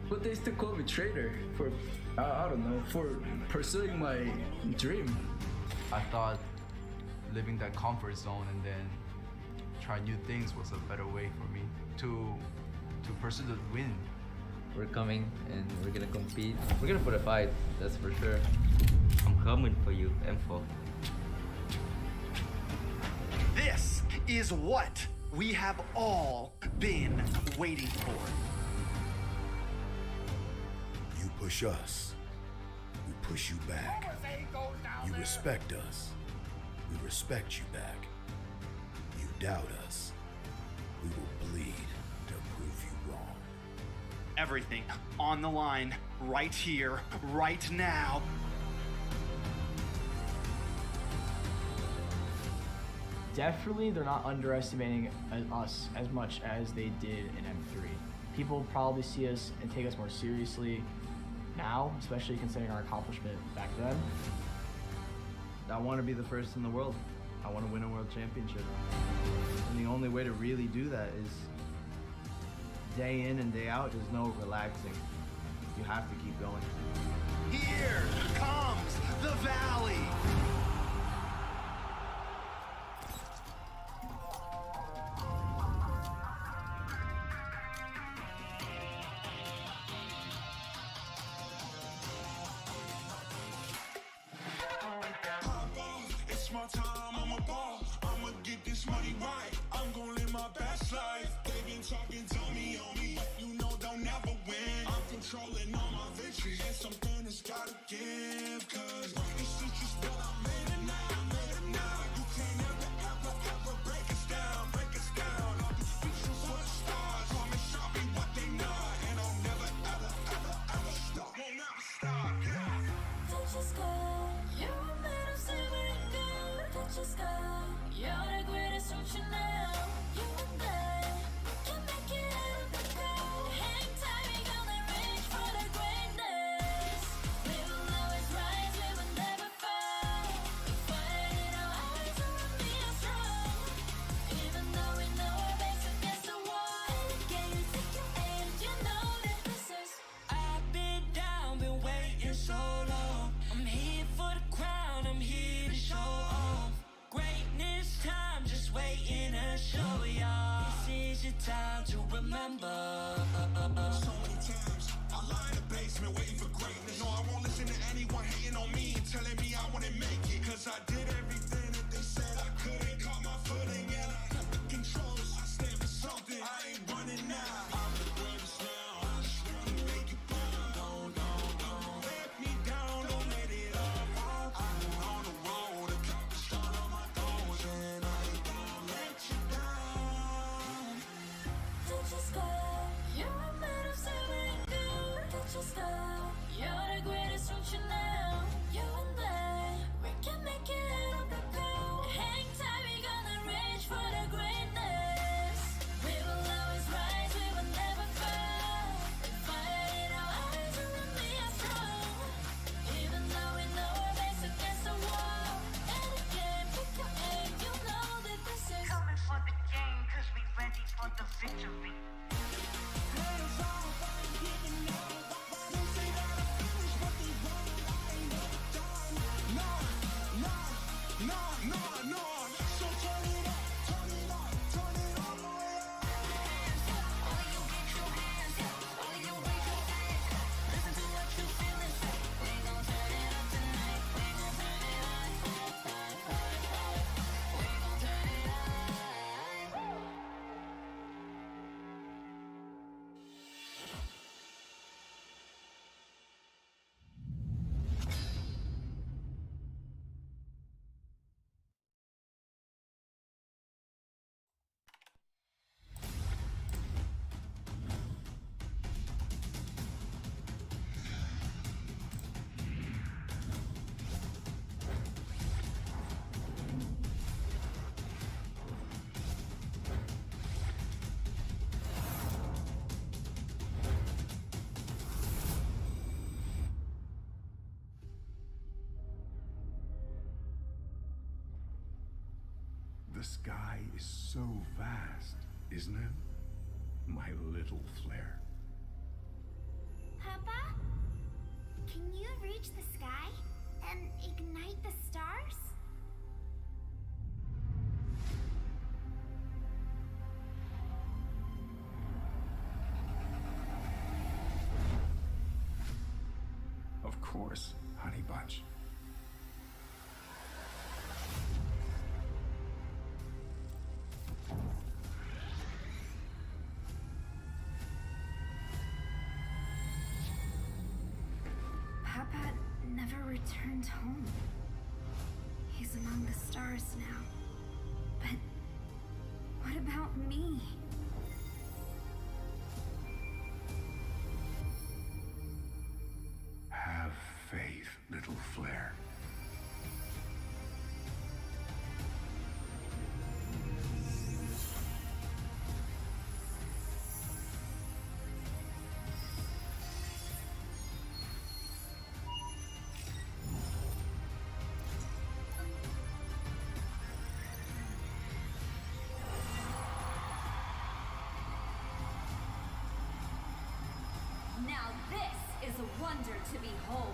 Speaker 4: but they still call me traitor for, I don't know, for pursuing my dream.
Speaker 5: I thought living that comfort zone and then try new things was a better way for me to pursue the win.
Speaker 6: We're coming and we're gonna compete. We're gonna put a fight, that's for sure. I'm coming for you, M4.
Speaker 3: This is what we have all been waiting for.
Speaker 1: You push us, we push you back. You respect us, we respect you back. You doubt us, we will bleed to prove you wrong.
Speaker 3: Everything on the line right here, right now.
Speaker 7: Definitely, they're not underestimating us as much as they did in M3. People probably see us and take us more seriously now, especially considering our accomplishment back then.
Speaker 8: I want to be the first in the world. I want to win a world championship. And the only way to really do that is day in and day out. There's no relaxing. You have to keep going.
Speaker 3: Here comes the valley.
Speaker 2: It's my time, I'm a ball. I'ma get this money right. I'm gonna live my best life. They've been talking, tell me on me, but you know they'll never win. I'm controlling all my victories, and something has gotta give. Cause this is just what I made it now, made it now. You can't ever break us down, break us down. I'll be speechless for the stars. Promise I'll be what they not, and I'll never ever stop. Won't never stop, yeah.
Speaker 9: Don't just go. You're a man of silver and gold. Don't just go. You're the greatest, don't you know? You and I, we can make it out of the cold. Hang tight, we gonna reach for the greatness. We will always rise, we will never fall. We fight in our eyes and we are strong. Even though we know our backs against the wall. And again, you take your hand, you know that this is.
Speaker 10: I've been down, been waiting so long. I'm here for the crown, I'm here to show off. Greatness time, just waiting to show y'all. This is your time to remember.
Speaker 2: So many times I lie in the basement waiting for greatness. No, I won't listen to anyone hating on me and telling me I wouldn't make it. Cause I did everything that they said I couldn't. Caught my footing and I cut the controls. I stand for something, I ain't running now. I'm the greatest now, I'm just gonna make it bound. Don't let me down, don't let it all fall. I'm on the road, accomplish all of my goals, and I ain't gonna let you down.
Speaker 9: Don't just go. You're a man of silver and gold. Don't just go. You're the greatest, don't you know? You and I, we can make it out of the cold. Hang tight, we gonna reach for the greatness. We will always rise, we will never fall. We fight in our eyes and we are strong. Even though we know our backs against the wall. And again, pick your aim, you know that this is.
Speaker 11: Coming for the game, cause we ready for the victory.
Speaker 1: sky is so vast, isn't it? My little flare.
Speaker 9: Papa? Can you reach the sky and ignite the stars?
Speaker 1: Of course, Honey Bunch.
Speaker 9: Papa never returned home. He's among the stars now. But what about me?
Speaker 1: Have faith, little flare.
Speaker 9: Now this is a wonder to behold.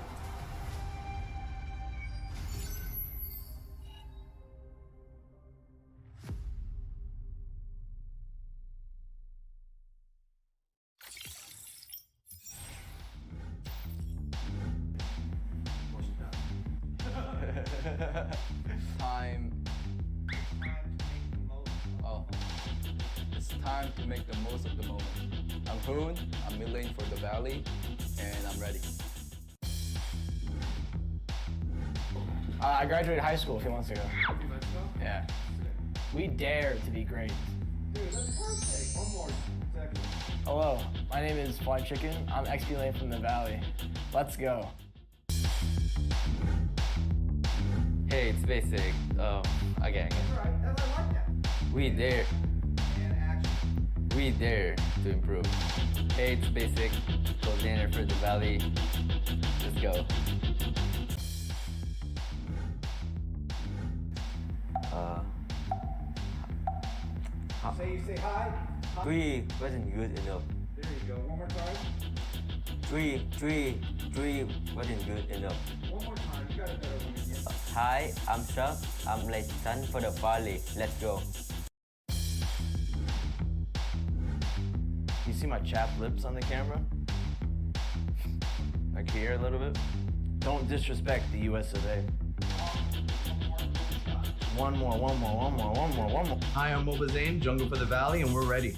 Speaker 5: Time. Oh, it's time to make the most of the moment. I'm Hoon, I'm milling for the valley, and I'm ready.
Speaker 7: I graduated high school a few months ago. Yeah. We dare to be great.
Speaker 8: Dude, that's perfect. One more second.
Speaker 7: Hello, my name is Fly Chicken. I'm XP Lane from the Valley. Let's go.
Speaker 6: Hey, it's basic. Again.
Speaker 8: That's right. That's, I like that.
Speaker 6: We dare.
Speaker 8: And action.
Speaker 6: We dare to improve. Hey, it's basic. Coordinator for the Valley. Let's go.
Speaker 8: You say hi.
Speaker 6: 3 wasn't good enough.
Speaker 8: There you go. One more time.
Speaker 6: 3 wasn't good enough.
Speaker 8: One more time. You got a better one again.
Speaker 6: Hi, I'm Chuck. I'm like son for the Valley. Let's go.
Speaker 7: You see my chapped lips on the camera? Like here a little bit? Don't disrespect the US of A. One more.
Speaker 8: Hi, I'm Moba Zane, Jungle for the Valley, and we're ready.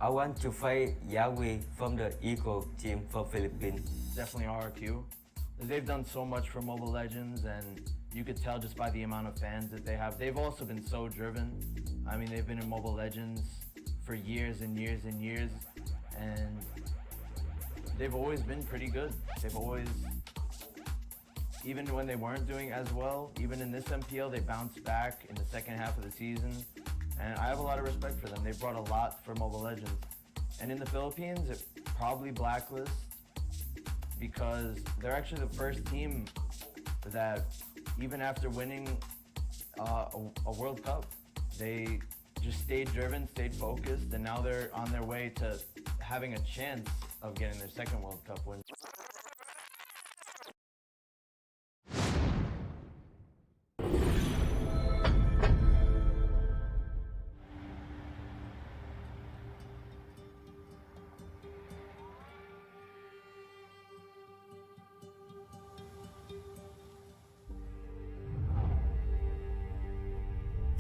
Speaker 6: I want to fight Yahweh from the Eagle team from Philippines.
Speaker 7: Definitely RRQ. They've done so much for Mobile Legends, and you could tell just by the amount of fans that they have. They've also been so driven. I mean, they've been in Mobile Legends for years and years and years, and they've always been pretty good. They've always, even when they weren't doing as well, even in this MPL, they bounced back in the second half of the season. And I have a lot of respect for them. They've brought a lot for Mobile Legends. And in the Philippines, it probably blacklist because they're actually the first team that, even after winning a World Cup, they just stayed driven, stayed focused, and now they're on their way to having a chance of getting their second World Cup win.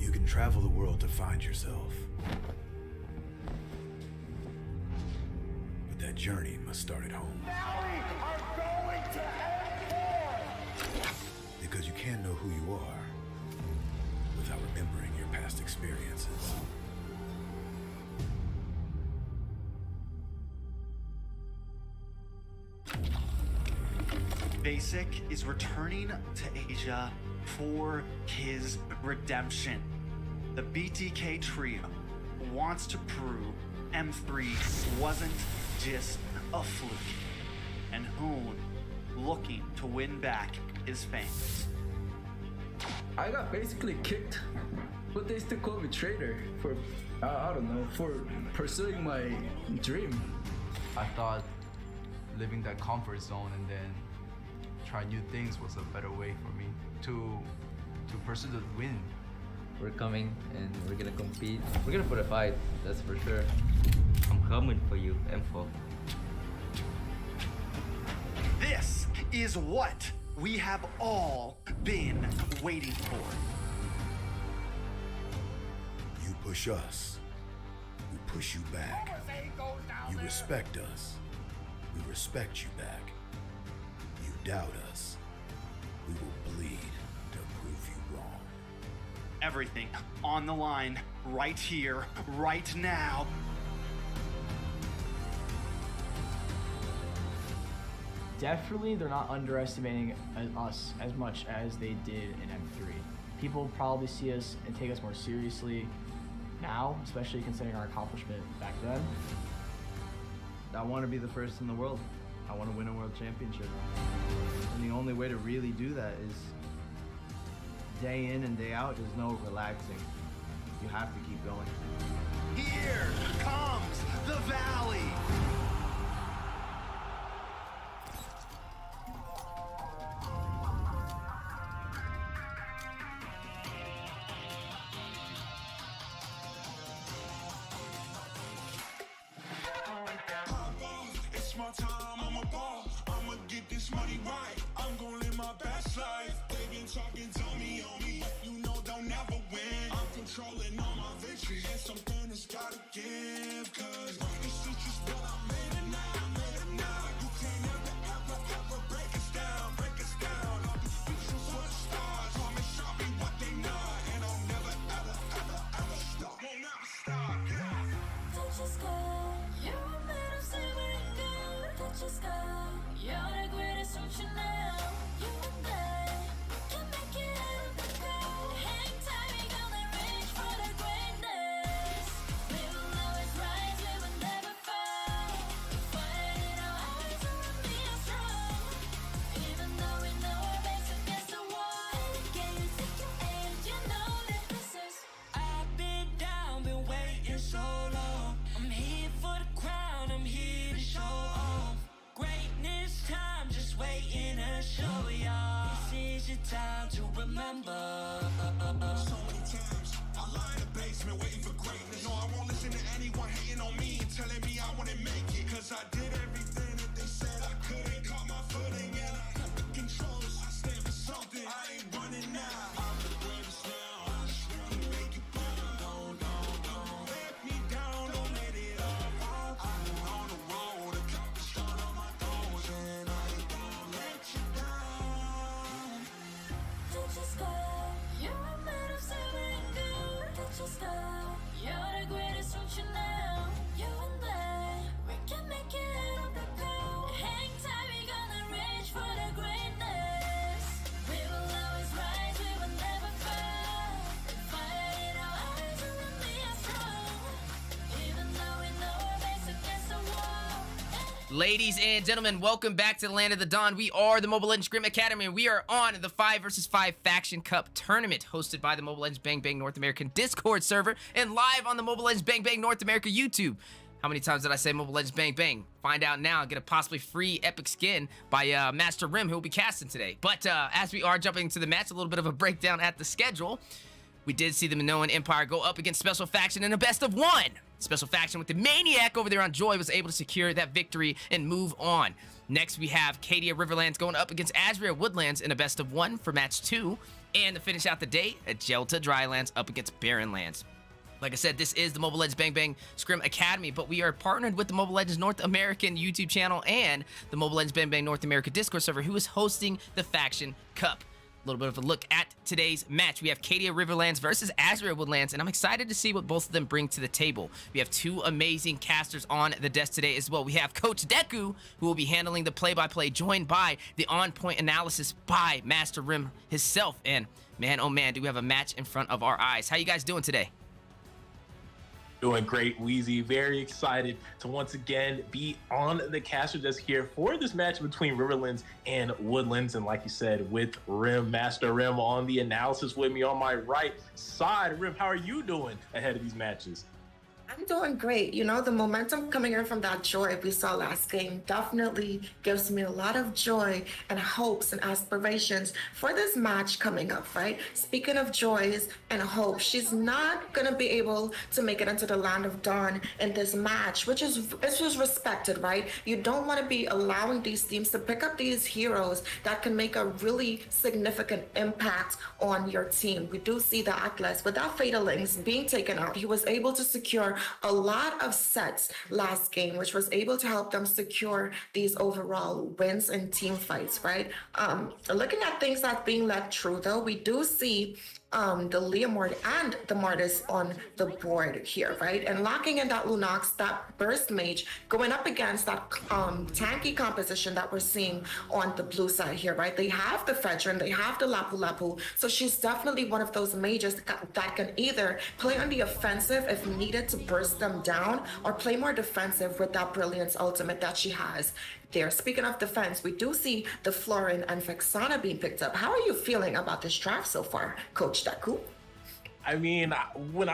Speaker 1: You can travel the world to find yourself. But that journey must start at home.
Speaker 2: Valley are going to end
Speaker 1: Because you can't know who you are without remembering your past experiences.
Speaker 3: Basic is returning to Asia for his redemption. The BTK trio wants to prove M3 wasn't just a fluke, and Hoon looking to win back his fans.
Speaker 4: I got basically kicked, but they still call me traitor for, I don't know, for pursuing my dream.
Speaker 5: I thought living that comfort zone and then try new things was a better way for me to pursue the win.
Speaker 6: We're coming and we're gonna compete. We're gonna put a fight, that's for sure. I'm coming for you, M4.
Speaker 3: This is what we have all been waiting for.
Speaker 1: You push us, we push you back. You respect us, we respect you back. You doubt us, we will bleed to prove you wrong.
Speaker 3: Everything on the line right here, right now.
Speaker 7: Definitely, they're not underestimating us as much as they did in M3. People probably see us and take us more seriously now, especially considering our accomplishment back then.
Speaker 8: I want to be the first in the world. I want to win a world championship. And the only way to really do that is day in and day out. There's no relaxing. You have to keep going.
Speaker 3: Here comes the Valley.
Speaker 2: It's my time, I'm a ball. I'ma get this money right. I'm gonna live my best life. They been talking, tell me on me, but you know they'll never win. I'm controlling all my victories, and something that's gotta give. Cause this is just what I made it now, I made it now. You can't ever break us down, break us down. I'll be speechless for the stars. Promise I'll be what they not, and I'll never ever stop. Won't never stop, yeah.
Speaker 9: Touch the sky, you're made of silver and gold. Touch the sky, you're the greatest future now. You and I, we can make it out of the cold. Hang tight, we gonna reach for the greatness. We will always rise, we will never fall. Fight in our eyes, and we are strong. Even though we know our backs against the wall. Can you take your aim? You know that this is.
Speaker 10: I've been down, been waiting so long. I'm here for the crown, I'm here to show off. Greatness time, just waiting to show y'all. This is your time to remember.
Speaker 2: So many times I lie in the basement waiting for greatness. No, I won't listen to anyone hating on me and telling me I wouldn't make it. Cause I did everything that they said I couldn't. Caught my footing and I got the controls. I stand for something. I ain't running now. I'm the greatest now. I just wanna make it better. Don't let me down. Don't let it up. I'm on the road. Accomplish all of my goals and I ain't gonna let you down.
Speaker 9: Touch the sky, you're made of silver and gold. Touch the sky, you're the greatest future now. You and I, we can make it out of the cold. Hang tight, we gonna reach for the greatness. We will always rise, we will never fall. Fire in our eyes, and we are strong. Even though we know our backs against the wall.
Speaker 12: Ladies and gentlemen, welcome back to the Land of the Dawn. We are the Mobile Legends Scrim Academy, and we are on the 5 vs 5 Faction Cup Tournament, hosted by the Mobile Legends Bang Bang North American Discord server, and live on the Mobile Legends Bang Bang North America YouTube. How many times did I say Mobile Legends Bang Bang? Find out now, get a possibly free epic skin by Master Rim, who will be casting today. But as we are jumping into the match, a little bit of a breakdown at the schedule. We did see the Minoan Empire go up against Special Faction in a best of one. Special Faction with the Maniac over there on Joy was able to secure that victory and move on. Next, we have Cadia Riverlands going up against Azria Woodlands in a best of one for match 2. And to finish out the day, Jelta Drylands up against Barrenlands. Like I said, this is the Mobile Legends Bang Bang Scrim Academy, but we are partnered with the Mobile Legends North American YouTube channel and the Mobile Legends Bang Bang North America Discord server, who is hosting the Faction Cup. A little bit of a look at today's match. We have Cadia Riverlands versus Azria Woodlands, and I'm excited to see what both of them bring to the table. We have two amazing casters on the desk today as well. We have Coach Deku, who will be handling the play-by-play, joined by the on-point analysis by Master Rim himself. And man, oh man, do we have a match in front of our eyes. How you guys doing today?
Speaker 13: Doing great, Wheezy. Very excited to once again be on the caster desk here for this match between Riverlands and Woodlands. And like you said, with Rim, Master Rim on the analysis with me on my right side. Rim, how are you doing ahead of these matches?
Speaker 14: I'm doing great. You know, the momentum coming in from that joy we saw last game definitely gives me a lot of joy and hopes and aspirations for this match coming up, right? Speaking of joys and hope, she's not going to be able to make it into the Land of Dawn in this match, which is respected, right? You don't want to be allowing these teams to pick up these heroes that can make a really significant impact on your team. We do see the Atlas with that Fatal Links being taken out. He was able to secure a lot of sets last game, which was able to help them secure these overall wins in team fights, right? Looking at things that's being led true, though, we do see the Leomord and the Martis on the board here, right? And locking in that Lunox, that Burst Mage, going up against that tanky composition that we're seeing on the blue side here, right? They have the Fedrin, they have the Lapu Lapu, so she's definitely one of those mages that can either play on the offensive if needed to burst them down, or play more defensive with that Brilliance ultimate that she has there. Speaking of defense, we do see the Florin and Vexana being picked up. How are you feeling about this draft so far, Coach Deku?
Speaker 13: I mean, when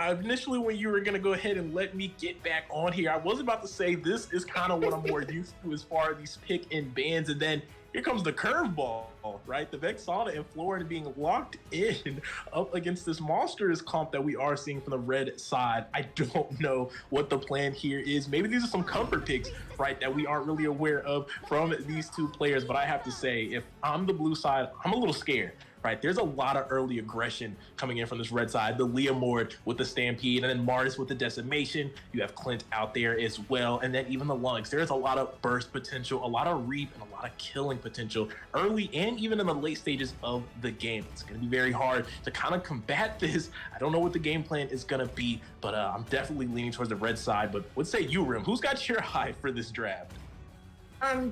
Speaker 13: you were going to go ahead and let me get back on here, I was about to say this is kind of what I'm more used to as far as these pick and bans, and then here comes the curveball, right? The Vexana and Florin being locked in up against this monstrous comp that we are seeing from the red side. I don't know what the plan here is. Maybe these are some comfort picks, right, that we aren't really aware of from these two players. But I have to say, if I'm the blue side, I'm a little scared. Right, there's a lot of early aggression coming in from this red side. The Leomord with the Stampede, and then Martis with the Decimation. You have Clint out there as well, and then even the Lungs. There's a lot of burst potential, a lot of reap, and a lot of killing potential early and even in the late stages of the game. It's going to be very hard to kind of combat this. I don't know what the game plan is going to be, but I'm definitely leaning towards the red side. But what say you, Rim? Who's got your eye for this draft?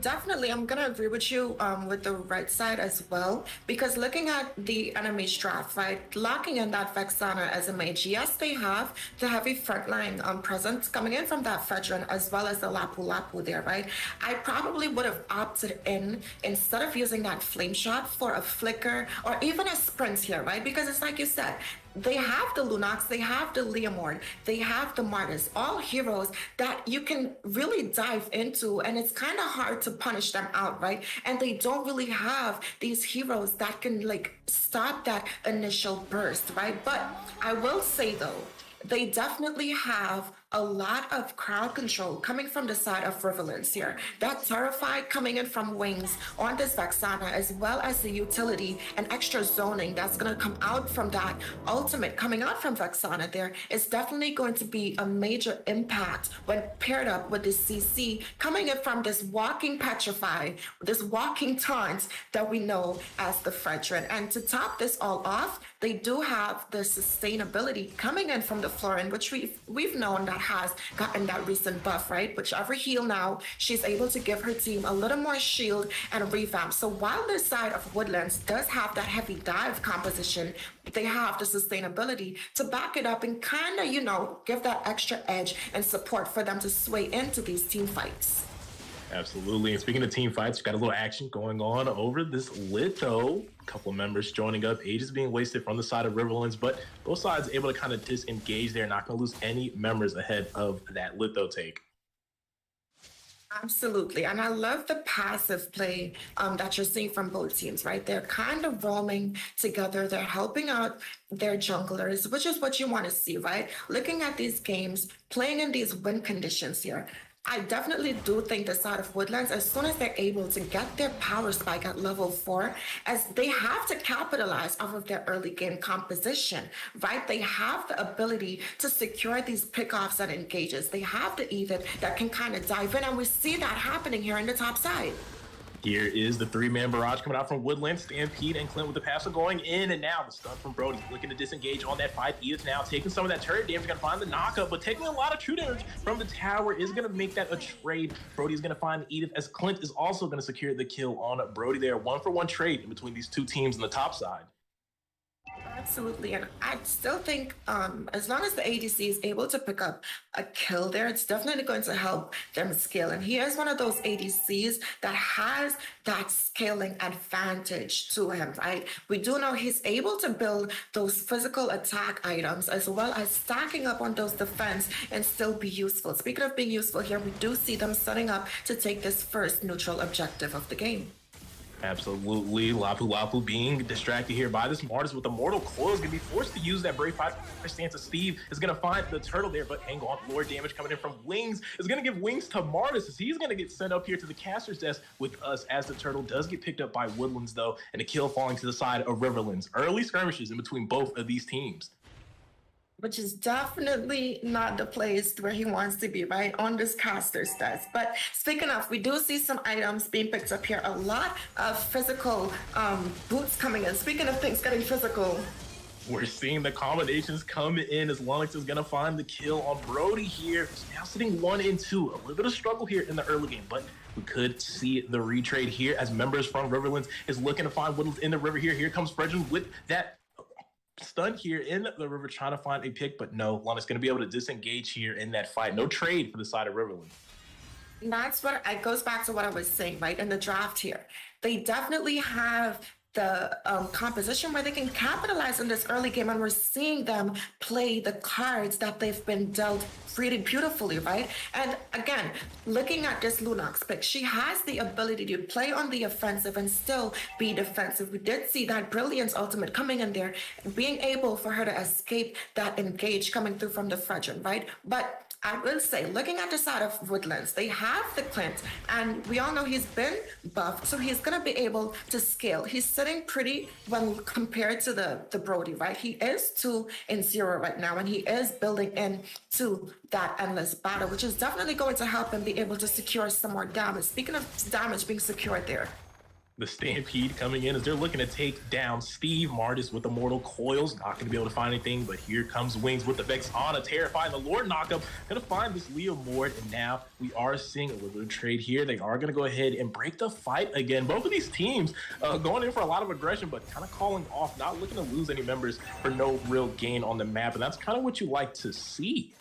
Speaker 14: Definitely, I'm gonna agree with you with the right side as well, because looking at the enemy's draft, right, locking in that Vexana as a mage, yes, they have the heavy frontline presence coming in from that Fedrin as well as the Lapu Lapu there, right? I probably would have opted in instead of using that flame shot for a flicker or even a sprint here, right? Because it's like you said, they have the Lunox, they have the Leomord, they have the Martis, all heroes that you can really dive into, and it's kind of hard to punish them out, right? And they don't really have these heroes that can like stop that initial burst, right? But I will say though, they definitely have a lot of crowd control coming from the side of Riverlands here. That Terrified coming in from Wings on this Vexana, as well as the utility and extra zoning that's going to come out from that ultimate coming out from Vexana there is definitely going to be a major impact when paired up with this CC coming in from this walking Petrify, this walking taunt that we know as the Fredrin. And to top this all off, they do have the sustainability coming in from the Florin, which we've known that has gotten that recent buff, right? Whichever heal now, she's able to give her team a little more shield and revamp. So while this side of Woodlands does have that heavy dive composition, they have the sustainability to back it up and kind of, you know, give that extra edge and support for them to sway into these team fights.
Speaker 13: Absolutely. And speaking of team fights, got a little action going on over this Litho. A couple of members joining up. Age is being wasted from the side of Riverlands, but both sides able to kind of disengage there. Not going to lose any members ahead of that Litho take.
Speaker 14: Absolutely. And I love the passive play that you're seeing from both teams, right? They're kind of roaming together. They're helping out their junglers, which is what you want to see, right? Looking at these games, playing in these win conditions here. I definitely do think the side of Woodlands, as soon as they're able to get their power spike at level 4, as they have to capitalize off of their early game composition, right? They have the ability to secure these pickoffs and engages. They have the Edith that can kind of dive in, and we see that happening here in the top side.
Speaker 13: Here is the three-man barrage coming out from Woodland. Stampede and Clint with the passive going in, and now the stun from Brody looking to disengage on that 5. Edith now taking some of that turret damage, gonna find the knockup, but taking a lot of true damage from the tower is gonna make that a trade. Brody is gonna find Edith, as Clint is also gonna secure the kill on Brody there. 1-for-1 trade in between these two teams on the top side.
Speaker 14: Absolutely, and I still think as long as the ADC is able to pick up a kill there, it's definitely going to help them scale. And he is one of those ADCs that has that scaling advantage to him, right? We do know he's able to build those physical attack items as well as stacking up on those defense and still be useful. Speaking of being useful here, we do see them setting up to take this first neutral objective of the game.
Speaker 13: Absolutely. Lapu Lapu being distracted here by this Martis with the Mortal Coil is going to be forced to use that Brave Fire stance. Steve is going to find the turtle there, but hang on. Lord damage coming in from Wings is going to give Wings to Martis as he's going to get sent up here to the caster's desk with us as the turtle does get picked up by Woodlands, though, and a kill falling to the side of Riverlands. Early skirmishes in between both of these teams.
Speaker 14: Which is definitely not the place where he wants to be, right? On this caster's desk. But speaking of, we do see some items being picked up here. A lot of physical boots coming in. Speaking of things getting physical.
Speaker 13: We're seeing the combinations come in as Lunix is going to find the kill on Brody here. He's now sitting 1 and 2. A little bit of struggle here in the early game, but we could see the retrade here as members from Riverlands is looking to find Woodlands in the river here. Here comes Fredrin with that stun here in the river, trying to find a pick, but no, Lunix going to be able to disengage here in that fight. No trade for the side of Riverland.
Speaker 14: And that's what it goes back to what I was saying, right? In the draft here, they definitely have the composition where they can capitalize on this early game, and we're seeing them play the cards that they've been dealt really beautifully, right? And again, looking at this Lunox pick, she has the ability to play on the offensive and still be defensive. We did see that Brilliance ultimate coming in there, being able for her to escape that engage coming through from the Fredrin, right? But I will say, looking at the side of Woodlands, they have the Clint, and we all know he's been buffed, so he's going to be able to scale. He's sitting pretty when compared to the Brody, right? He is 2-0 right now, and he is building into that endless battle, which is definitely going to help him be able to secure some more damage. Speaking of damage being secured there.
Speaker 13: The Stampede coming in as they're looking to take down Steve. Martis with the Mortal Coils, not going to be able to find anything, but here comes Wings with the Vex on a terrifying. The Lord knockup, going to find this Leo Mord, and now we are seeing a little bit of trade here. They are going to go ahead and break the fight again. Both of these teams going in for a lot of aggression, but kind of calling off, not looking to lose any members for no real gain on the map, and that's kind of what you like to see.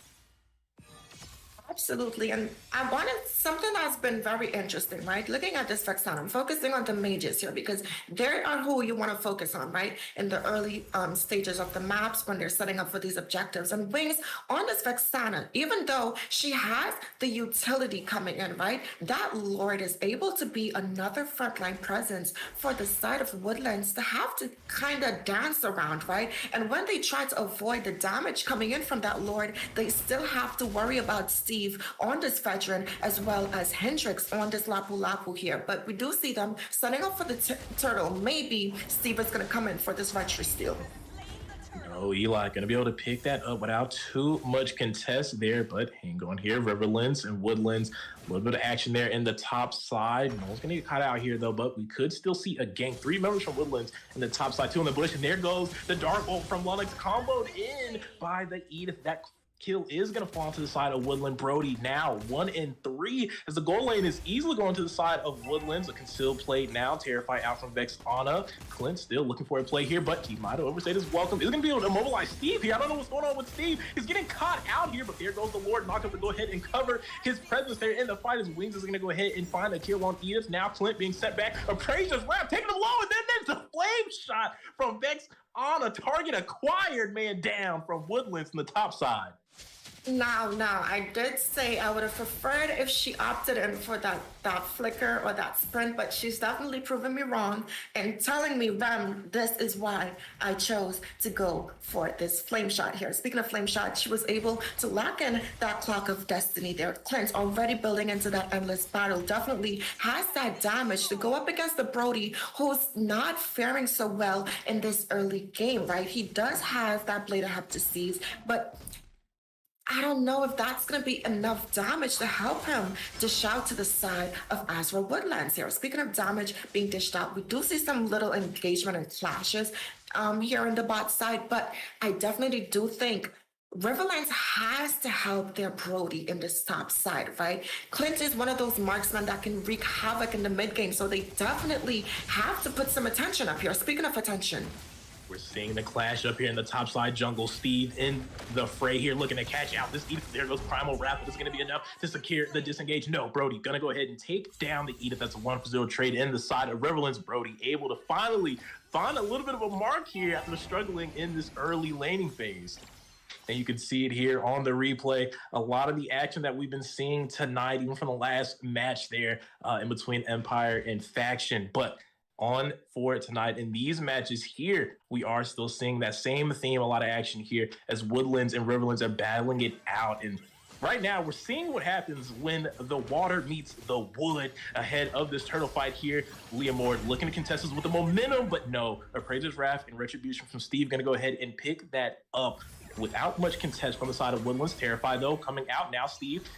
Speaker 14: Absolutely, and I wanted something that's been very interesting, right? Looking at this Vexana, I'm focusing on the mages here because they are who you want to focus on, right? In the early stages of the maps when they're setting up for these objectives. And Wings on this Vexana, even though she has the utility coming in, right? That Lord is able to be another frontline presence for the side of Woodlands to have to kind of dance around, right? And when they try to avoid the damage coming in from that Lord, they still have to worry about Steve on this veteran as well as Hendrix on this Lapu Lapu here. But we do see them setting up for the turtle. Maybe Steve is going to come in for this retro steal.
Speaker 13: No, Eli going to be able to pick that up without too much contest there, but hang on here. Riverlands and Woodlands, a little bit of action there in the top side. No one's going to get caught out here, though, but we could still see a gank. 3 members from Woodlands in the top side, 2 in the bush, and there goes the Dark Bolt from Lunix, comboed in by the Edith. That kill is going to fall to the side of Woodland. Brody now 1 and 3 as the goal lane is easily going to the side of Woodlands. A concealed play now. Terrify out from Vexana. Clint still looking for a play here, but he might have overstayed his welcome. Is going to be able to immobilize Steve here. I don't know what's going on with Steve. He's getting caught out here, but there goes the Lord. Knock up to go ahead and cover his presence there in the fight as Wings is going to go ahead and find a kill on Edith. Now Clint being set back. Appraiser's wrap, taking him low, and then there's a flame shot from Vex on a target acquired, man, down from Woodlands in the top side.
Speaker 14: Now, I did say I would have preferred if she opted in for that flicker or that sprint, but she's definitely proven me wrong and telling me, Rem, this is why I chose to go for this flame shot here. Speaking of flame shot, she was able to lock in that clock of destiny there. Clint already building into that endless battle, definitely has that damage to go up against the Brody, who's not faring so well in this early game, right? He does have that Blade of Heptases, but I don't know if that's going to be enough damage to help him dish out to the side of Azra Woodlands here. Speaking of damage being dished out, we do see some little engagement and clashes here in the bot side, but I definitely do think Riverlands has to help their Brody in this top side, right? Clint is one of those marksmen that can wreak havoc in the mid game, so they definitely have to put some attention up here. Speaking of attention,
Speaker 13: We're seeing the clash up here in the top side jungle. Steve in the fray here, looking to catch out this Edith. There goes Primal Wrath. Is going to be enough to secure the disengage. No, Brody going to go ahead and take down the Edith. That's a 1-for-0 trade in the side of Riverlands. Brody able to finally find a little bit of a mark here after struggling in this early laning phase. And you can see it here on the replay. A lot of the action that we've been seeing tonight, even from the last match there in between Empire and Faction. But on for tonight in these matches here, we are still seeing that same theme, a lot of action here as Woodlands and Riverlands are battling it out. And right now, we're seeing what happens when the water meets the wood ahead of this turtle fight here. Leomord looking to contest us with the momentum, but no. Appraiser's Wrath and Retribution from Steve going to go ahead and pick that up without much contest from the side of Woodlands. Terrified, though, coming out now. Steve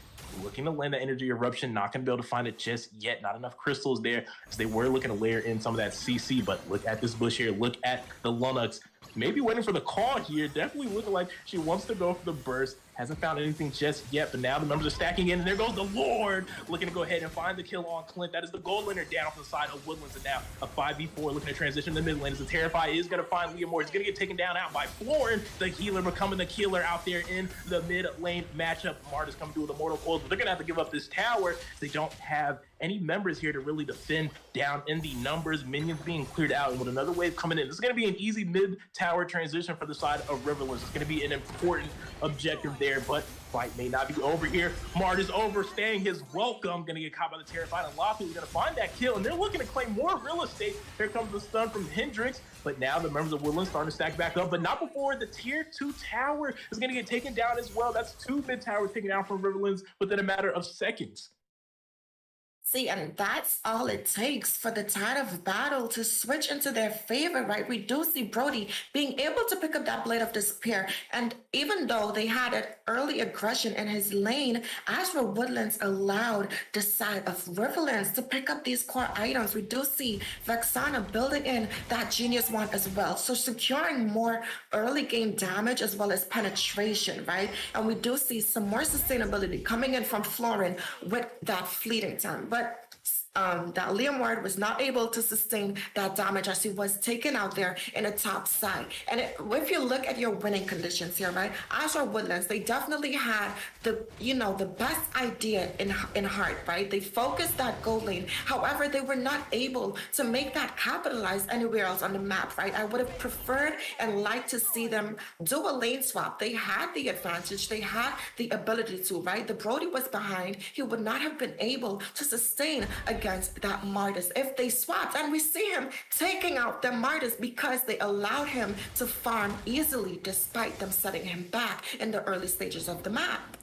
Speaker 13: looking to land the energy eruption, not going to be able to find it just yet. Not enough crystals there, as they were looking to layer in some of that CC. But look at this bush here. Look at the Lunox. Maybe waiting for the call here. Definitely looking like she wants to go for the burst. Hasn't found anything just yet, but now the members are stacking in, and there goes the Lord, looking to go ahead and find the kill on Clint. That is the gold laner down from the side of Woodlands, and now a 5v4 looking to transition to the mid lane as the Terrify is going to find Leomord. He's going to get taken down out by Florin, the healer becoming the killer out there in the mid lane matchup. Mart is coming through with the Mortal Coils, but they're going to have to give up this tower. They don't have any members here to really defend down in the numbers. Minions being cleared out, and with another wave coming in, this is going to be an easy mid-tower transition for the side of Riverlands. It's going to be an important objective there, but fight may not be over here. Mart is overstaying his welcome, going to get caught by the Terrified, and Lofu is going to find that kill, and they're looking to claim more real estate. Here comes the stun from Hendrix, but now the members of Woodlands starting to stack back up, but not before the tier 2 tower is going to get taken down as well. That's 2 mid towers taken down from Riverlands within a matter of seconds.
Speaker 14: See, and that's all it takes for the tide of battle to switch into their favor, right? We do see Brody being able to pick up that Blade of Despair. And even though they had an early aggression in his lane, Azure Woodlands allowed the side of Riverlands to pick up these core items. We do see Vexana building in that Genius Wand as well. So securing more early game damage as well as penetration, right? And we do see some more sustainability coming in from Florin with that fleeting time. But that Leomord was not able to sustain that damage as he was taken out there in a top side. And if you look at your winning conditions here, right, Azure Woodlands, they definitely had the best idea in heart, right? They focused that gold lane. However, they were not able to make that capitalize anywhere else on the map, right? I would have preferred and liked to see them do a lane swap. They had the advantage. They had the ability to, right? The Brody was behind. He would not have been able to sustain against that Martis if they swapped. And we see him taking out the Martis because they allowed him to farm easily despite them setting him back in the early stages of the map.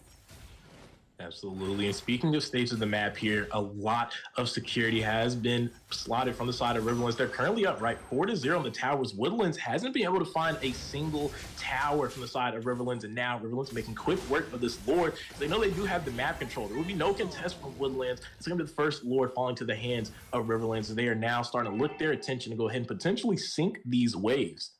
Speaker 13: Absolutely. And speaking of stages of the map here, a lot of security has been slotted from the side of Riverlands. They're currently up, right, 4-0 on the towers. Woodlands hasn't been able to find a single tower from the side of Riverlands, and now Riverlands making quick work of this Lord. They know they do have the map control. There will be no contest from Woodlands. It's going to be the first Lord falling to the hands of Riverlands. They are now starting to look their attention to go ahead and potentially sink these waves.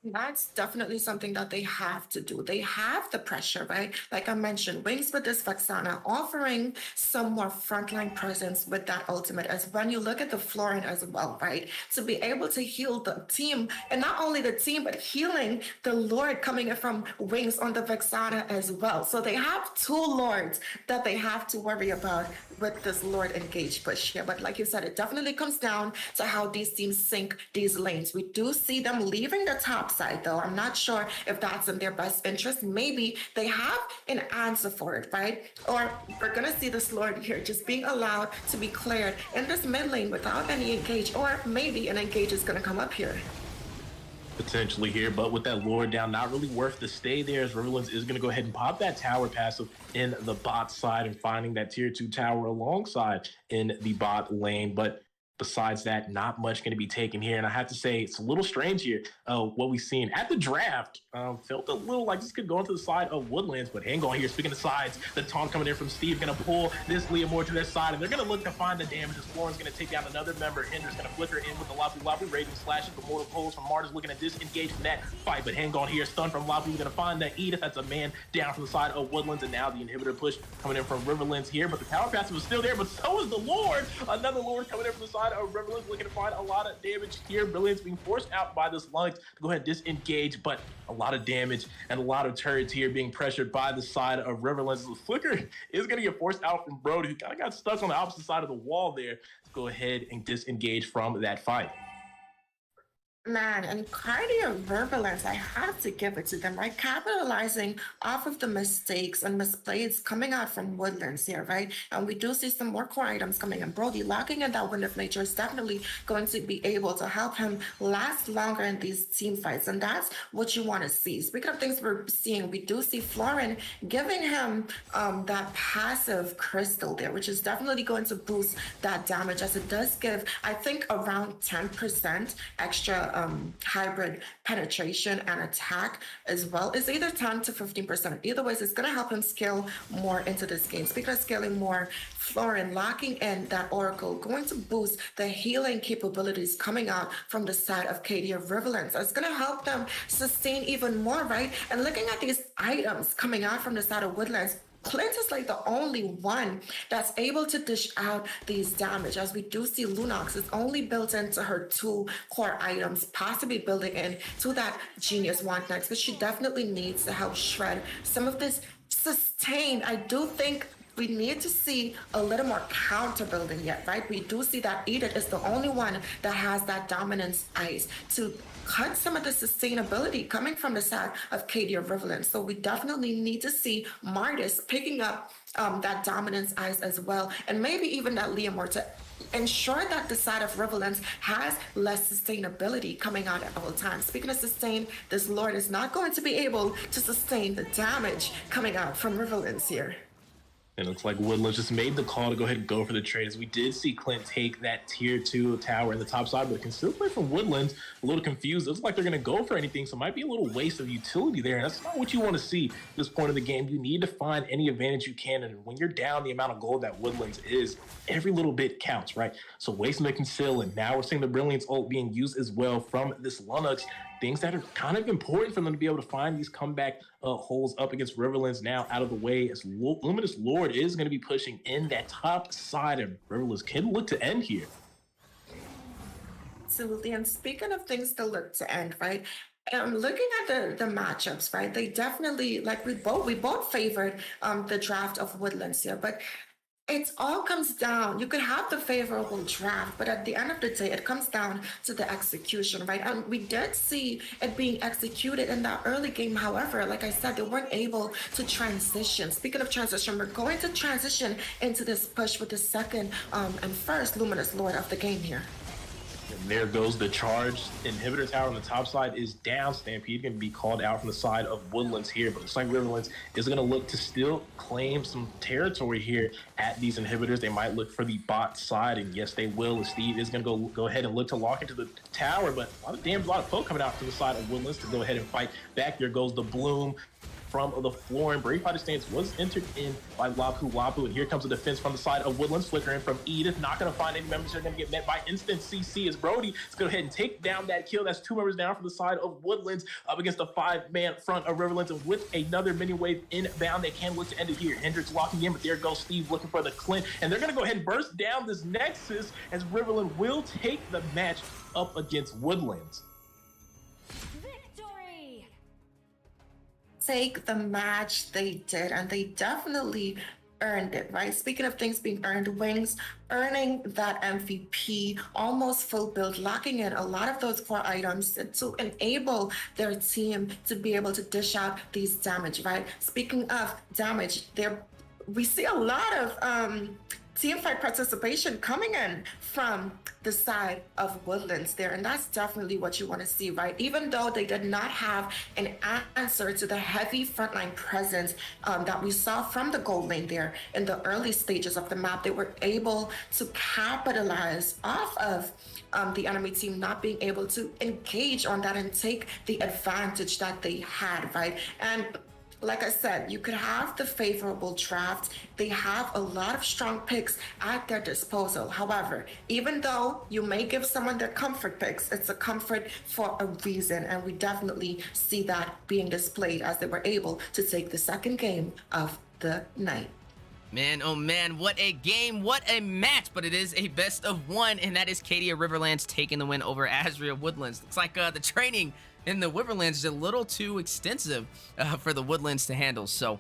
Speaker 14: That's definitely something that they have to do. They have the pressure, right? Like I mentioned, Wings with this Vexana offering some more frontline presence with that ultimate. As when you look at the Florin as well, right? To be able to heal the team, and not only the team, but healing the Lord coming in from Wings on the Vexana as well. So they have 2 Lords that they have to worry about with this Lord engage push here. But like you said, it definitely comes down to how these teams sync these lanes. We do see them leaving the top side, though. I'm not sure if that's in their best interest. Maybe they have an answer for it, right? Or we're gonna see this Lord here just being allowed to be cleared in this mid lane without any engage, or maybe an engage is gonna come up here.
Speaker 13: Potentially here, but with that Lord down, not really worth the stay there, as Riverlands is going to go ahead and pop that tower passive in the bot side and finding that tier 2 tower alongside in the bot lane. But besides that, not much going to be taken here. And I have to say, it's a little strange here. What we've seen at the draft felt a little like this could go into the side of Woodlands, but hang on here. Speaking of sides, the taunt coming in from Steve, going to pull this Leomord to their side, and they're going to look to find the damage as Florin's going to take down another member. Hendrix going to flicker in with the Lapu Raging Slashes, the Mortal Coils from Martis looking to disengage from that fight, but hang on here. Stun from Lapu, going to find that Edith. That's a man down from the side of Woodlands, and now the inhibitor push coming in from Riverlands here, but the tower passive is still there, but so is the Lord. Another Lord coming in from the side side of Riverlands, looking to find a lot of damage here. Brilliance being forced out by this Lunx to go ahead and disengage, but a lot of damage and a lot of turrets here being pressured by the side of Riverlands. The Flicker is going to get forced out from Brody, who kind of got stuck on the opposite side of the wall there to go ahead and disengage from that fight.
Speaker 14: Man, and Cardio Verbalance, I have to give it to them, right? Capitalizing off of the mistakes and misplays coming out from Woodlands here, right? And we do see some more core items coming in. Brody locking in that Wind of Nature is definitely going to be able to help him last longer in these team fights. And that's what you want to see. Speaking of things we're seeing, we do see Florin giving him that passive crystal there, which is definitely going to boost that damage, as it does give, I think, around 10% extra hybrid penetration and attack as well. Is either 10 to 15%. Either ways, it's going to help him scale more into this game. Speaking of scaling more, Florin locking in that Oracle, going to boost the healing capabilities coming out from the side of KD of Riverlands. It's going to help them sustain even more, right? And looking at these items coming out from the side of Woodlands, Clint is like the only one that's able to dish out these damage, as we do see Lunox is only built into her 2 core items, possibly building into that Genius Wand next, but she definitely needs to help shred some of this sustain. I do think we need to see a little more counter building yet, right? We do see that Edith is the only one that has that dominance ice to cut some of the sustainability coming from the side of KD of Riverlands. So we definitely need to see Martis picking up that dominance ice as well, and maybe even that Leomore to ensure that the side of Riverlands has less sustainability coming out at all times. Speaking of sustain, this Lord is not going to be able to sustain the damage coming out from Riverlands here.
Speaker 13: It looks like Woodlands just made the call to go ahead and go for the trade, as we did see Clint take that tier 2 tower in the top side, but can still play from Woodlands. A little confused. It looks like they're going to go for anything, so it might be a little waste of utility there, and that's not what you want to see at this point of the game. You need to find any advantage you can, and when you're down the amount of gold that Woodlands is, every little bit counts, right? So wasting the conceal, and now we're seeing the Brilliance ult being used as well from this Lunox. Things that are kind of important for them to be able to find these comeback holes up against Riverlands now out of the way, as Luminous Lord is going to be pushing in that top side, and Riverlands can look to end here.
Speaker 14: Absolutely. And speaking of things to look to end, right? Looking at the matchups, right? They definitely, like we both favored the draft of Woodlands here, but it all comes down, you could have the favorable draft, but at the end of the day, it comes down to the execution, right? And we did see it being executed in that early game. However, like I said, they weren't able to transition. Speaking of transition, we're going to transition into this push with the second and first Luminous Lord of the game here.
Speaker 13: And there goes the charge. Inhibitor tower on the top side is down. Stampede going to be called out from the side of Woodlands here, but it looks like Riverlands is going to look to still claim some territory here at these inhibitors. They might look for the bot side, and yes, they will. Steve is going to go ahead and look to lock into the tower, but a lot of damage, a lot of poke coming out to the side of Woodlands to go ahead and fight back. There goes the Bloom from the floor, and Brave Fighter stance was entered in by Lapu Lapu, and here comes the defense from the side of Woodlands. Flicker in from Edith, not going to find any members. They're going to get met by instant CC as Brody is going to go ahead and take down that kill. That's 2 members down from the side of Woodlands up against the 5-man front of Riverlands, and with another mini wave inbound, they can look to end it here. Hendrix locking in, but there goes Steve looking for the Clint, and they're going to go ahead and burst down this Nexus, as Riverland will take the match up against Woodlands.
Speaker 14: Take the match, they did, and they definitely earned it, right? Speaking of things being earned, Wings earning that MVP, almost full build, locking in a lot of those core items to enable their team to be able to dish out these damage, right? Speaking of damage, we see a lot of teamfight participation coming in from the side of Woodlands there, and that's definitely what you want to see, right? Even though they did not have an answer to the heavy frontline presence that we saw from the gold lane there in the early stages of the map, they were able to capitalize off of the enemy team not being able to engage on that and take the advantage that they had, right? And like I said, you could have the favorable draft. They have a lot of strong picks at their disposal. However, even though you may give someone their comfort picks, it's a comfort for a reason. And we definitely see that being displayed as they were able to take the second game of the night.
Speaker 12: Man, oh man, what a game, what a match, but it is a best of one, and that is Cadia Riverlands taking the win over Azria Woodlands. Looks like the training in the Riverlands is a little too extensive for the Woodlands to handle. So,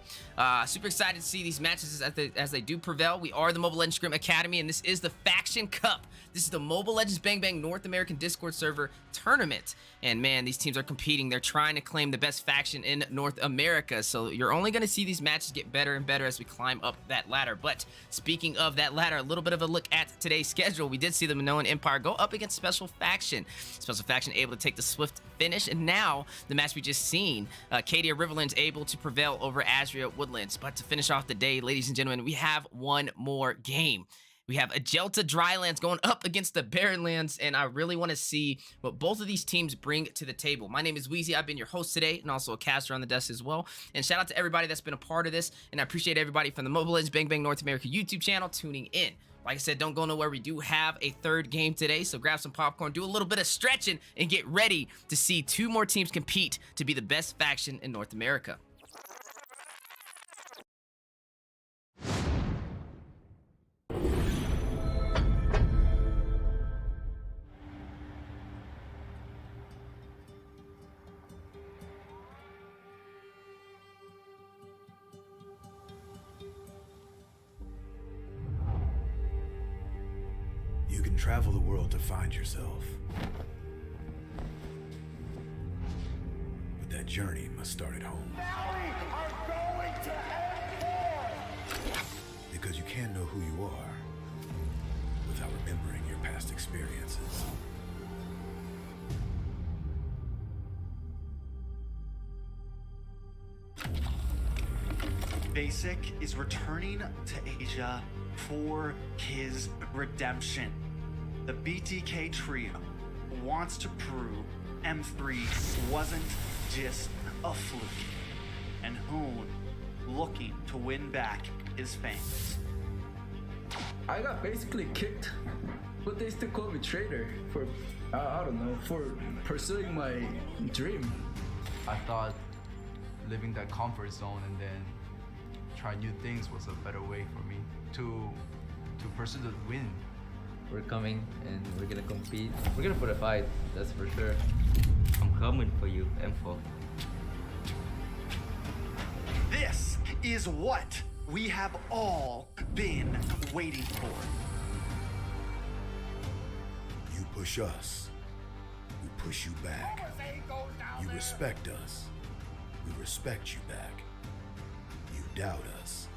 Speaker 12: super excited to see these matches as they do prevail. We are the Mobile Legends Scrim Academy, and this is the Faction Cup. This is the Mobile Legends Bang Bang North American Discord server tournament. And man, these teams are competing. They're trying to claim the best faction in North America. So you're only going to see these matches get better and better as we climb up that ladder. But speaking of that ladder, a little bit of a look at today's schedule. We did see the Minoan Empire go up against Special Faction. Special Faction able to take the swift finish. And now the match we just seen, Cadia Riverlands able to prevail over Azria Woodlands. But to finish off the day, ladies and gentlemen, we have one more game. We have Agelta Drylands going up against the Barrenlands, and I really want to see what both of these teams bring to the table. My name is Weezy. I've been your host today, and also a caster on the desk as well. And shout out to everybody that's been a part of this, and I appreciate everybody from the Mobile Legends Bang Bang North America YouTube channel tuning in. Like I said, don't go nowhere. We do have a third game today, so grab some popcorn, do a little bit of stretching, and get ready to see two more teams compete to be the best faction in North America.
Speaker 1: You can travel the world to find yourself. But that journey must start at home. Because you can't know who you are without remembering your past experiences.
Speaker 3: Basic is returning to Asia for his redemption. The BTK trio wants to prove M3 wasn't just a fluke, and Hoon looking to win back his fans.
Speaker 4: I got basically kicked, but they still call me traitor for, I don't know, for pursuing my dream.
Speaker 5: I thought living that comfort zone and then try new things was a better way for me to pursue the win.
Speaker 6: We're coming and we're gonna compete. We're gonna put a fight, that's for sure. I'm coming for you, M4.
Speaker 3: This is what we have all been waiting for.
Speaker 1: You push us, we push you back. You respect us, we respect you back. You doubt us,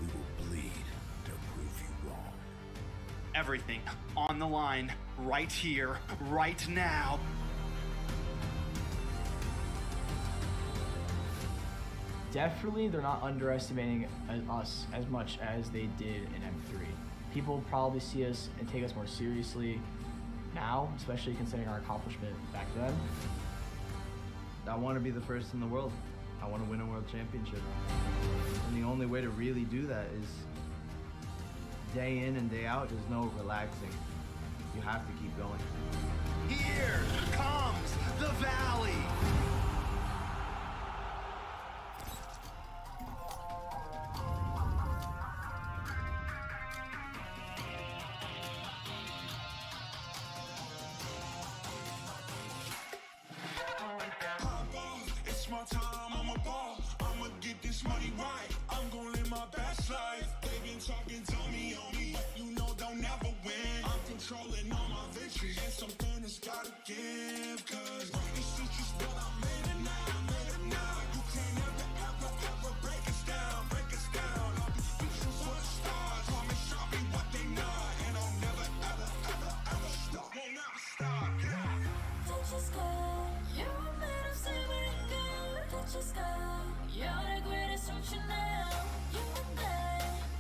Speaker 1: we will bleed to prove you wrong.
Speaker 3: Everything on the line, right here, right now.
Speaker 7: Definitely, they're not underestimating us as much as they did in M3. People probably see us and take us more seriously now, especially considering our accomplishment back then.
Speaker 8: I want to be the first in the world. I want to win a world championship. And the only way to really do that is day in and day out. There's no relaxing. You have to keep going.
Speaker 3: Here comes the valley.
Speaker 2: It's my time, I'm a ball. I'ma get this money right. I'm gonna live my best life. They been talking, tell me on me, but you know they'll never win. I'm controlling all my victories, and something that's gotta give. Cause this is just what I made it now, I made it now. You can't ever break us down, break us down. I'll be speechless for the stars. Call me show me what they not, and I'll never ever stop. Won't never stop, yeah.
Speaker 9: Touch your sky, you're made of silver and gold. Touch your sky, you're the greatest future now. You and I,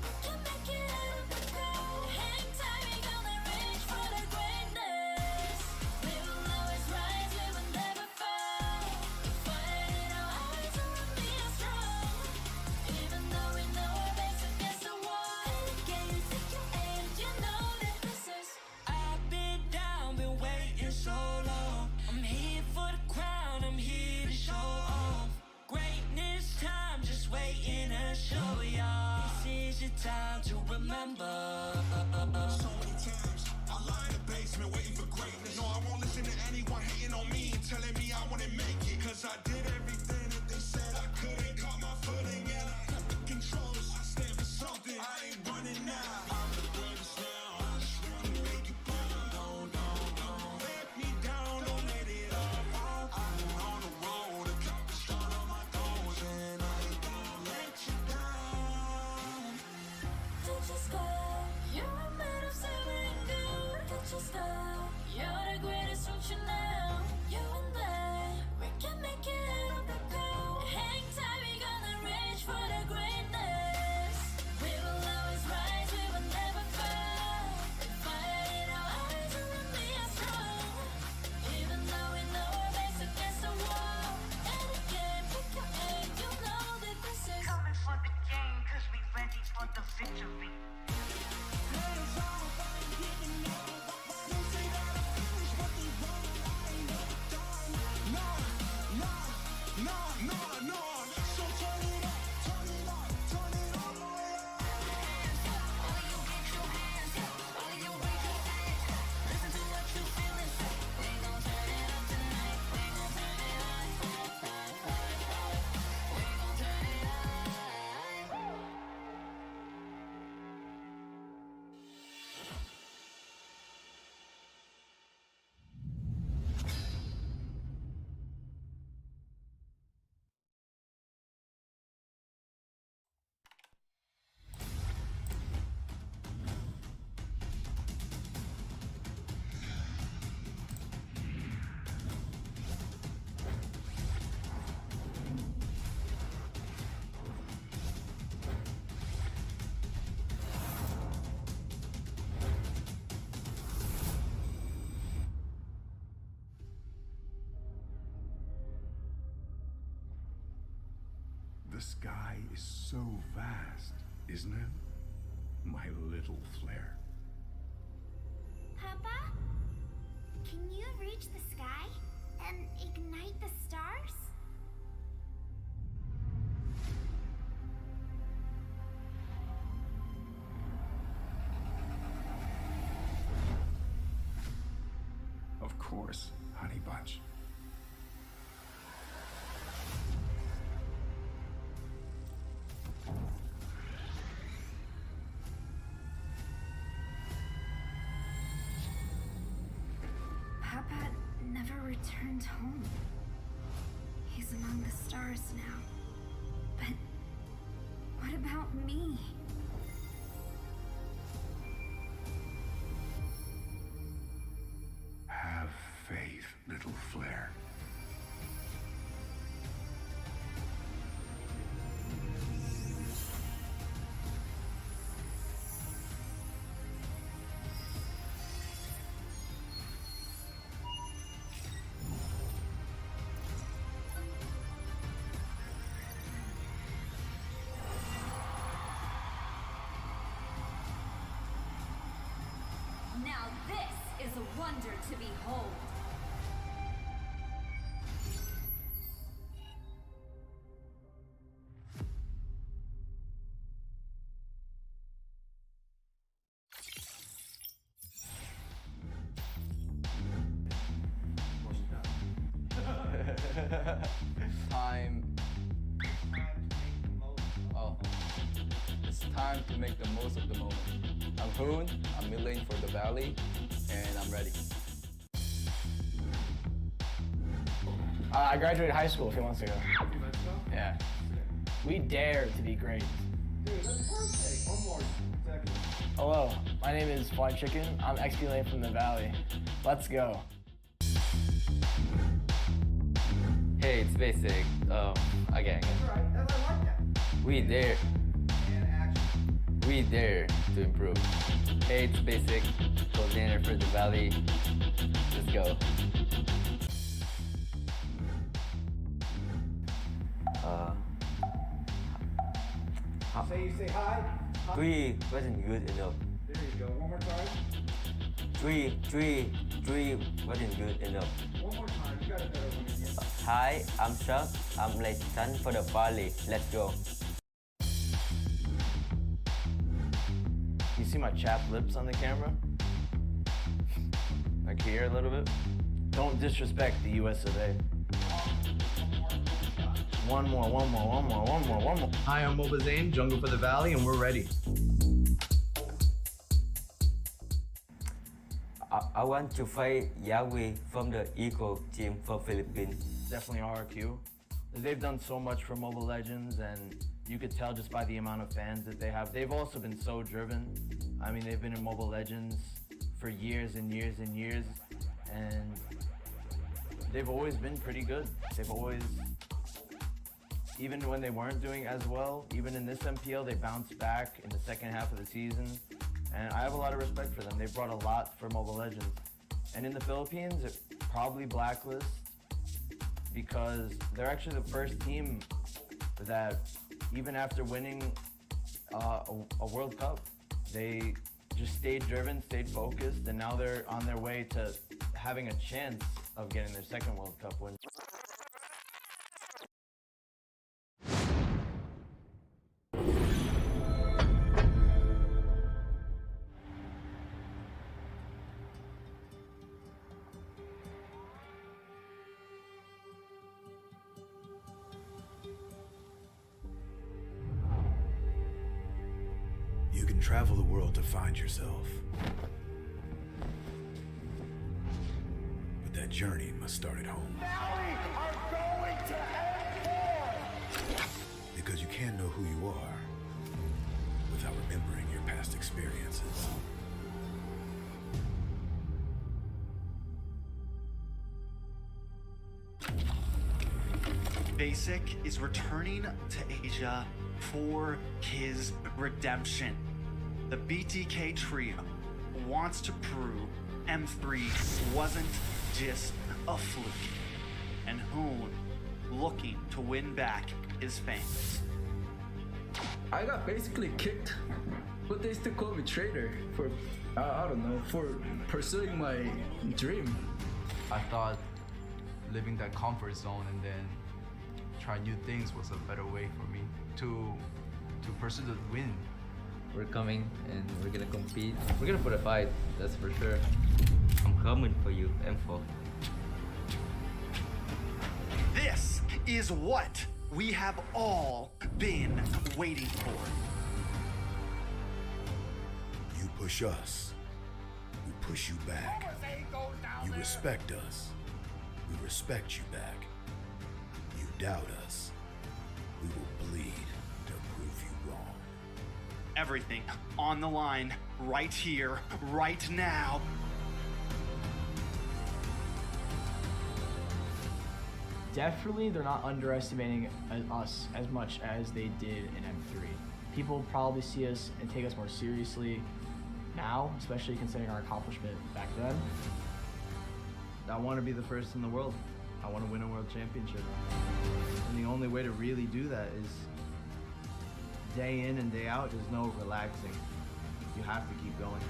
Speaker 9: we can make it out of the cold. Hang tight, we gonna reach for the greatness. We will always rise, we will never fall.
Speaker 10: remember.
Speaker 2: So many times I lie in the basement waiting for greatness. No, I won't listen to anyone hating on me and telling me I wouldn't make it. Cause I did everything that they said I couldn't. Caught my footing and I kept the controls. I stand for something. I ain't running now. I'm the greatest now. I just wanna make it down. Don't let me down. Don't let it all. I've been on the road. I kept the start on my toes and I ain't gonna let you down.
Speaker 9: Don't you stop. You're made of silver and gold. Don't you stop. You're the greatest, don't you know? You and I, we can make it up the goal. Hang tight, we gonna reach for the greatness. We will always rise, we will never fall. Fire in our eyes and we are strong. Even though we know we're backs against the wall. And again, pick your aim, you know that this is
Speaker 11: Coming for the game, cause we ready for the victory.
Speaker 1: The sky is so vast, isn't it? My little flare.
Speaker 15: Papa? Can you reach the sky and ignite the stars?
Speaker 1: Of course, Honey Bunch.
Speaker 15: Papa never returned home. He's among the stars now. But what about me?
Speaker 1: Have faith, little flare.
Speaker 16: Now this is a wonder to behold.
Speaker 5: Time. Oh, it's time to make the most of the moment. I'm Hoon, I'm mid-lane for the Valley, and I'm ready.
Speaker 7: I graduated high school a few months ago. Yeah. We dare to be great.
Speaker 8: Dude, that's perfect. One more second.
Speaker 7: Hello, my name is Flying Chicken. I'm XP lane from the Valley. Let's go.
Speaker 6: Hey, it's basic. Again. We dare. We dare to improve. Hey, it's basic. Coordinator for the Valley. Let's go.
Speaker 8: Say hi.
Speaker 6: Three wasn't good enough.
Speaker 8: There you go. One more time.
Speaker 6: Three wasn't good enough.
Speaker 8: One more time. You got a better one again.
Speaker 6: Hi, I'm Chuck. I'm late son for the Valley. Let's go.
Speaker 8: you see my chapped lips on the camera? Like here a little bit? Don't disrespect the US of A. One more. Hi, I'm Moba Zane, Jungle for the Valley, and we're ready.
Speaker 6: I want to fight Yahweh from the Eagle team from Philippines.
Speaker 8: Definitely RRQ. They've done so much for Mobile Legends, and you could tell just by the amount of fans that they have. They've also been so driven. I mean, they've been in Mobile Legends for years and years and years, and they've always been pretty good. They've always, even when they weren't doing as well, even in this MPL, they bounced back in the second half of the season. And I have a lot of respect for them. They've brought a lot for Mobile Legends. And in the Philippines, it probably blacklist because they're actually the first team that, even after winning a World Cup, they just stayed driven, stayed focused, and now they're on their way to having a chance of getting their second World Cup win.
Speaker 1: You can travel the world to find yourself. But that journey must start at home.
Speaker 2: Now we are going to end
Speaker 1: Because you can't know who you are without remembering your past experiences.
Speaker 3: Basic is returning to Asia for his redemption. The BTK trio wants to prove M3 wasn't just a fluke, and Hoon looking to win back his fans.
Speaker 4: I got basically kicked, but they still call me traitor for, I don't know, for pursuing my dream.
Speaker 5: I thought living that comfort zone and then try new things was a better way for me to pursue the win.
Speaker 6: We're coming and we're gonna compete. We're gonna put a fight, that's for sure. I'm coming for you, M4.
Speaker 3: This is what we have all been waiting for.
Speaker 1: You push us, we push you back. You respect us, we respect you back. You doubt us, we will bleed to prove you wrong.
Speaker 3: Everything on the line, right here, right now.
Speaker 7: Definitely, they're not underestimating us as much as they did in M3. People probably see us and take us more seriously now, especially considering our accomplishment back then.
Speaker 8: I want to be the first in the world. I want to win a world championship. And the only way to really do that is day in and day out. There's no relaxing. You have to keep going.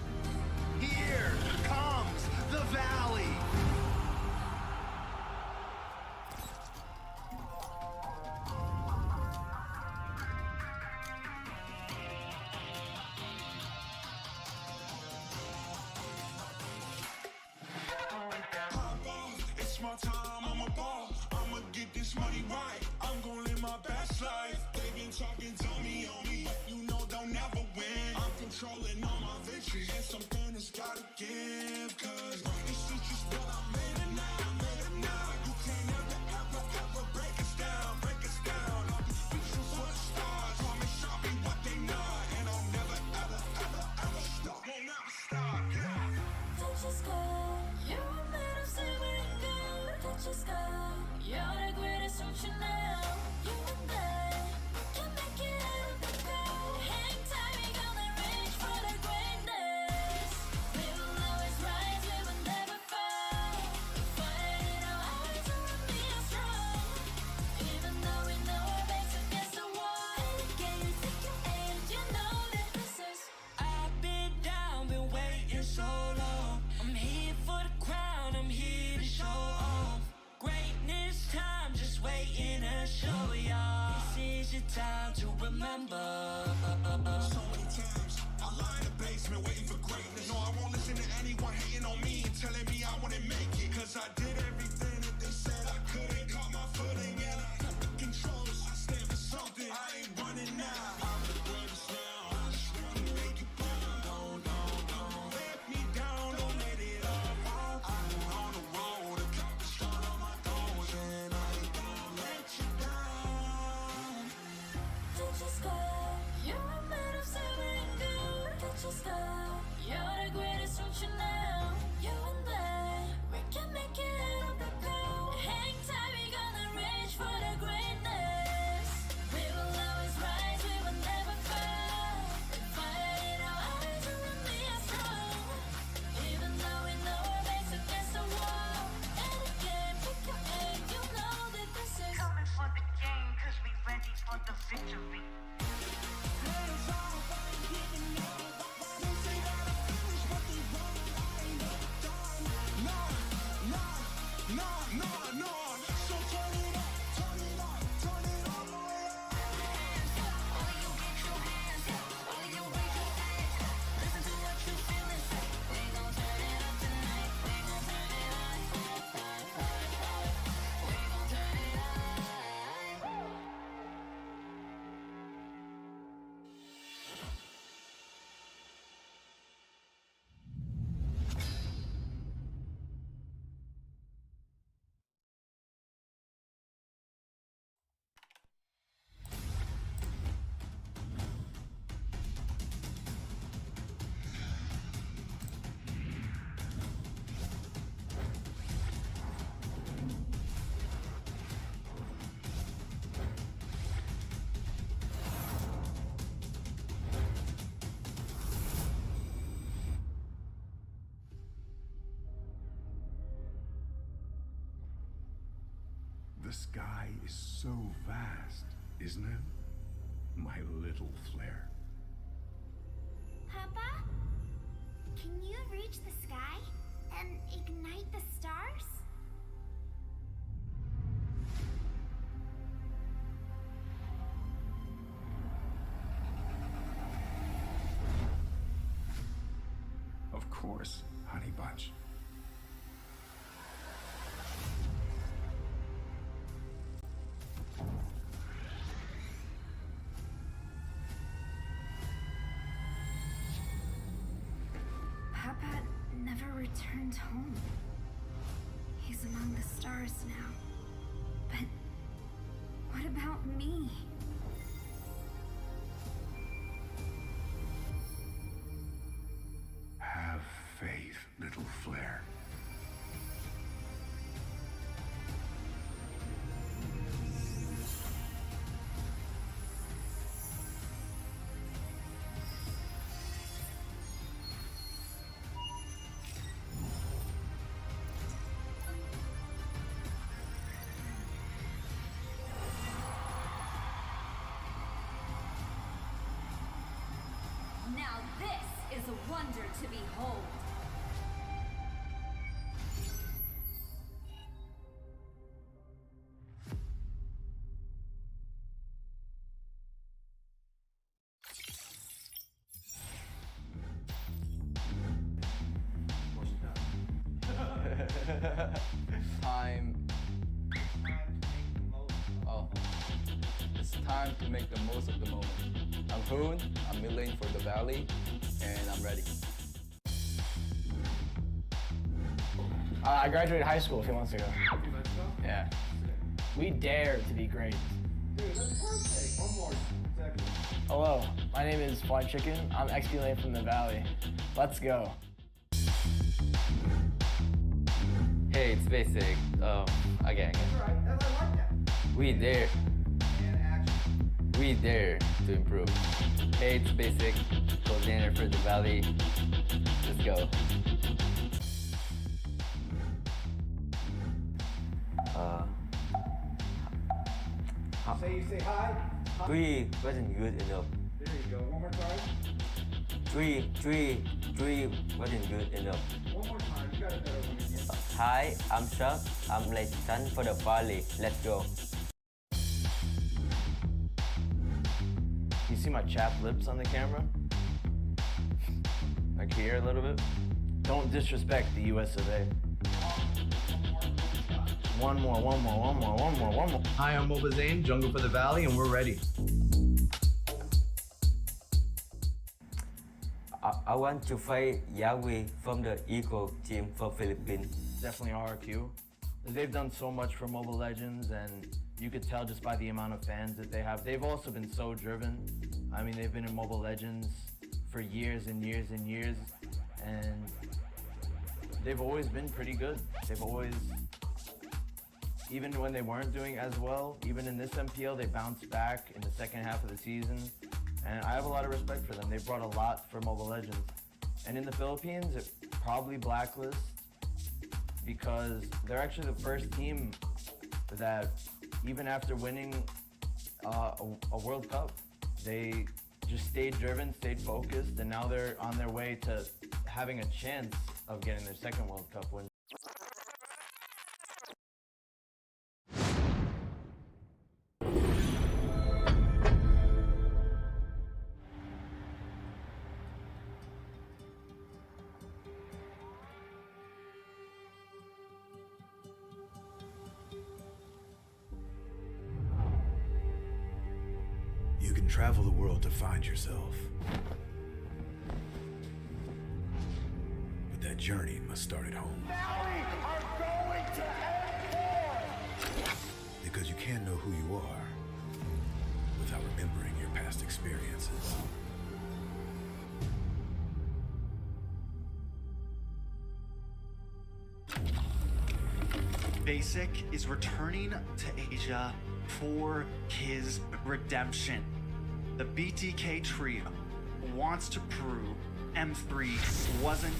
Speaker 3: Here comes the Valley.
Speaker 2: It's my time, I'm a ball. I'ma get this money right. I'm gonna live my best life. They been talking to me on me, but you know they'll never win. I'm controlling all my victories, and something has gotta give. Cause it's just what I made it now, I made it now. You can't ever break us down, break us down. All these bitches for the stars, promise I'll be what they not. And I'll never, ever stop. Won't never stop, yeah.
Speaker 9: Don't just go. You're made of silver and gold. Don't just go. You're the greatest option now. You and I, we can make it out of the cold. Hang tight, we gonna reach for the greatness. We will always rise, we will never fall. The fire in our eyes will remain strong. Even though we know our backs against the wall. And again, you take your aim, you know that this is.
Speaker 10: I've been down, been waiting so long. I'm here for the crown, I'm here to show off. Greatness time, just waiting to show y'all. This is your time to remember.
Speaker 2: So many times I lie in the basement
Speaker 9: You're the greatest future now. You and I, we can make it up the go. Hang tight, we gonna reach for the greatness. We will always rise, we will never fall. Fire in our eyes, and we are strong. Even though we know our backs against the wall. And again, pick your aim, you know that this is
Speaker 11: Coming for the game, cause we ready for the victory.
Speaker 1: The sky is so vast, isn't it? My little flare.
Speaker 15: Papa? Can you reach the sky and ignite the stars?
Speaker 1: Of course, honey bunch.
Speaker 15: Papa never returned home. He's among the stars now. But what about me?
Speaker 1: Have faith, little flare.
Speaker 16: Now this is a wonder to behold.
Speaker 5: Time. Oh, it's time to make the most of the moment. I'm Hoon, I'm milling for the Valley, and I'm ready.
Speaker 7: I graduated high school a few months ago. Yeah. We dare to be great.
Speaker 8: Dude, that's perfect. One more second.
Speaker 7: Hello, my name is Fly Chicken. I'm XP Lane from the Valley. Let's go.
Speaker 6: Hey, it's basic. Again. We dare. We dare to improve. Hey, it's basic. Coordinator for the Valley. Let's go.
Speaker 8: Say hi.
Speaker 6: Three wasn't good enough.
Speaker 8: There you go. One more time.
Speaker 6: Three wasn't good enough.
Speaker 8: One more time. You got a better one again.
Speaker 6: Hi, I'm Chuck. I'm Leighton for the Valley. Let's go.
Speaker 8: You see my chapped lips on the camera? Like here a little bit? Don't disrespect the US of A. One more. Hi, I'm Moba Zane, Jungle for the Valley, and we're ready.
Speaker 6: I want to fight Yahweh from the Eagle team from Philippines.
Speaker 8: Definitely RRQ. They've done so much for Mobile Legends, and you could tell just by the amount of fans that they have. They've also been so driven. I mean, they've been in Mobile Legends for years and years and years, and they've always been pretty good. They've always, even when they weren't doing as well, even in this MPL, they bounced back in the second half of the season, and I have a lot of respect for them. They brought a lot for Mobile Legends. And in the Philippines, it probably blacklist because they're actually the first team that, even after winning a World Cup, they just stayed driven, stayed focused, and now they're on their way to having a chance of getting their second World Cup win.
Speaker 1: You can travel the world to find yourself. But that journey must start at home.
Speaker 2: Now we are going to end
Speaker 1: Because you can't know who you are without remembering your past experiences.
Speaker 3: Basic is returning to Asia for his redemption. The BTK trio wants to prove M3 wasn't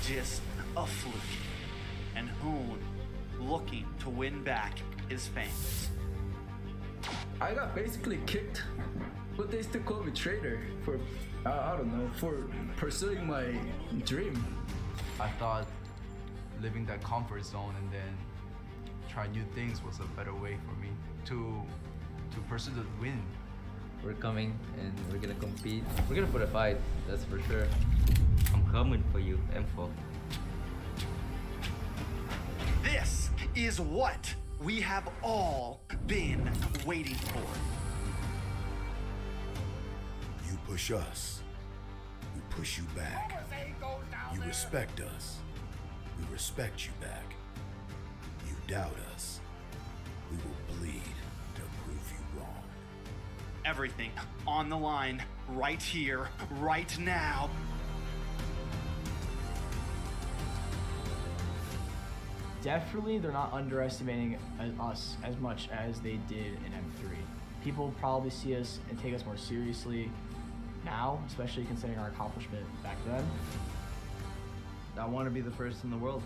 Speaker 3: just a fluke, and Hoon looking to win back his fans.
Speaker 4: I got basically kicked, but they still call me traitor for, I don't know, for pursuing my dream.
Speaker 5: I thought living that comfort zone and then try new things was a better way for me to pursue the win.
Speaker 6: We're coming and we're gonna compete. We're gonna put a fight, that's for sure. I'm coming for you, M4.
Speaker 3: This is what we have all been waiting for.
Speaker 1: You push us, we push you back. You respect us, we respect you back. You doubt us, we will bleed to prove you wrong.
Speaker 3: Everything on the line, right here, right now.
Speaker 7: Definitely, they're not underestimating us as much as they did in M3. People probably see us and take us more seriously now, especially considering our accomplishment back then.
Speaker 8: I want to be the first in the world.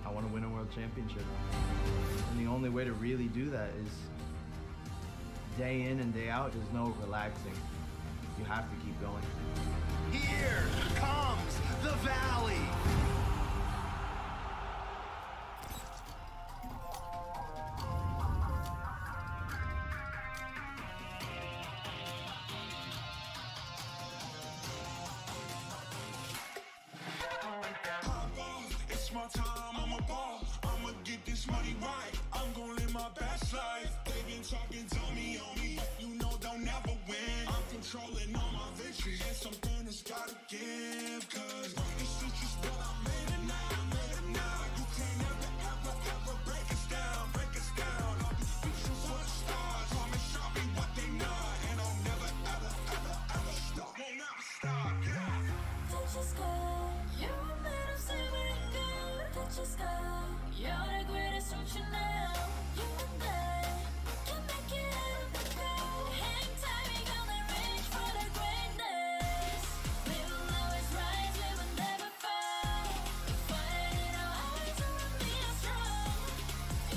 Speaker 8: I want to win a world championship. And the only way to really do that is day in and day out. There's no relaxing. You have to keep going.
Speaker 3: Here comes the valley.
Speaker 2: It's my time, I'm a ball. I'ma get this money right. I'm gonna live my best life. They been talking, tell me on me, but you know they'll never win. I'm controlling all my victories. And something that's gotta give, cause this is just what I made it now, You can't ever break us down, I'll be speechless for the stars. Promise I'll be what they not, and I'll never ever stop. Won't never stop, yeah.
Speaker 9: Touch the sky, you're made of silver and gold. Touch the sky, you're the greatest, don't you know? You and I can make it out of the cold. Hang tight, we gonna reach for the greatness. We will always rise, we will never fall. Fight in our hearts and we are strong.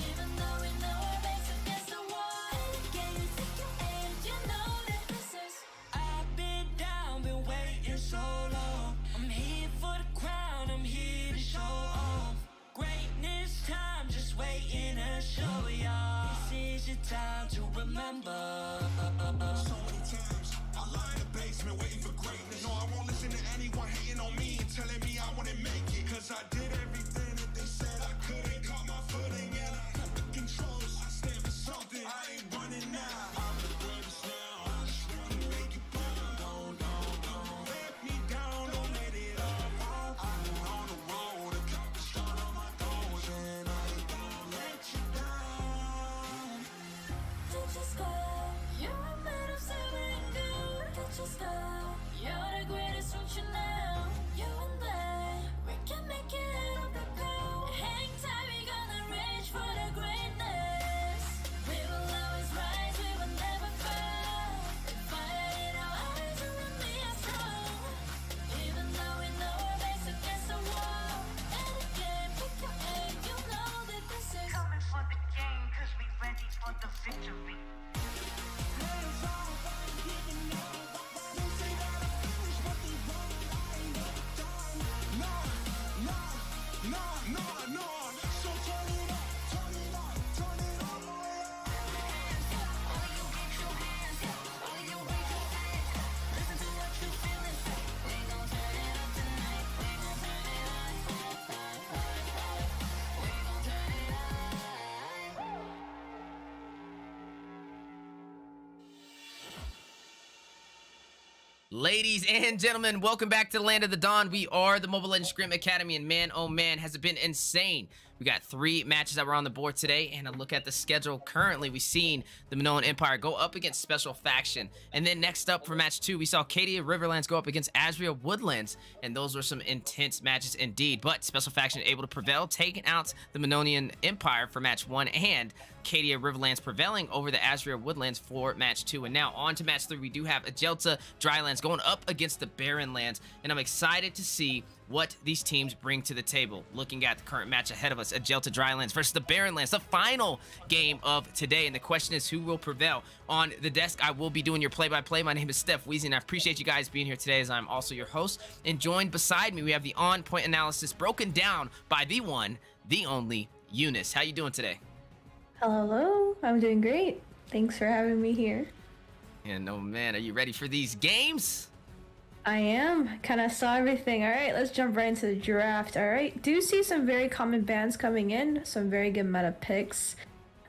Speaker 9: Even though we know our backs against the wall. Can you take your aim? You know that this is.
Speaker 10: I've been down, been waiting so long. I'm here for the crown, I'm here to show off. Greatness time, just waiting to show y'all. This is your time to remember.
Speaker 2: So many times I lie in the basement waiting for greatness. No, I won't listen to anyone hating on me and telling me I wouldn't make it. Cause I did everything that they said I couldn't. Caught my footing and I got the controls. I stand for something, I ain't running now. I'm the greatest now, I just wanna make it proud. Don't let me down, don't let it all fall. I've been on the road, accomplished all of my goals, and I ain't gonna let you down.
Speaker 9: Touch the sky, you're made of silver and gold. Touch the sky, you're
Speaker 12: Ladies and gentlemen, welcome back to the Land of the Dawn. We are the Mobile Legends Scrim Academy, and man, oh man, has it been insane. We got 3 matches that were on the board today, and a look at the schedule currently. We've seen the Minoan Empire go up against Special Faction, and then next up for match 2, we saw Cadia Riverlands go up against Azria Woodlands, and those were some intense matches indeed. But Special Faction able to prevail, taking out the Minoan Empire for match 1, and Cadia Riverlands prevailing over the Azria Woodlands for match 2. And now on to match 3, we do have Ajelta Drylands going up against the Barren Lands, and I'm excited to see what these teams bring to the table. Looking at the current match ahead of us, Ajelta Drylands versus the Barren Lands, the final game of today. And the question is, who will prevail? On the desk, I will be doing your play-by-play. My name is Steph Weezy, and I appreciate you guys being here today, as I'm also your host. And joined beside me, we have the on-point analysis broken down by the one, the only, Eunice. How you doing today?
Speaker 17: Hello, I'm doing great. Thanks for having me here.
Speaker 12: And oh man, are you ready for these games?
Speaker 17: I am. Kind of saw everything. All right, let's jump right into the draft. All right, do see some very common bans coming in, some very good meta picks.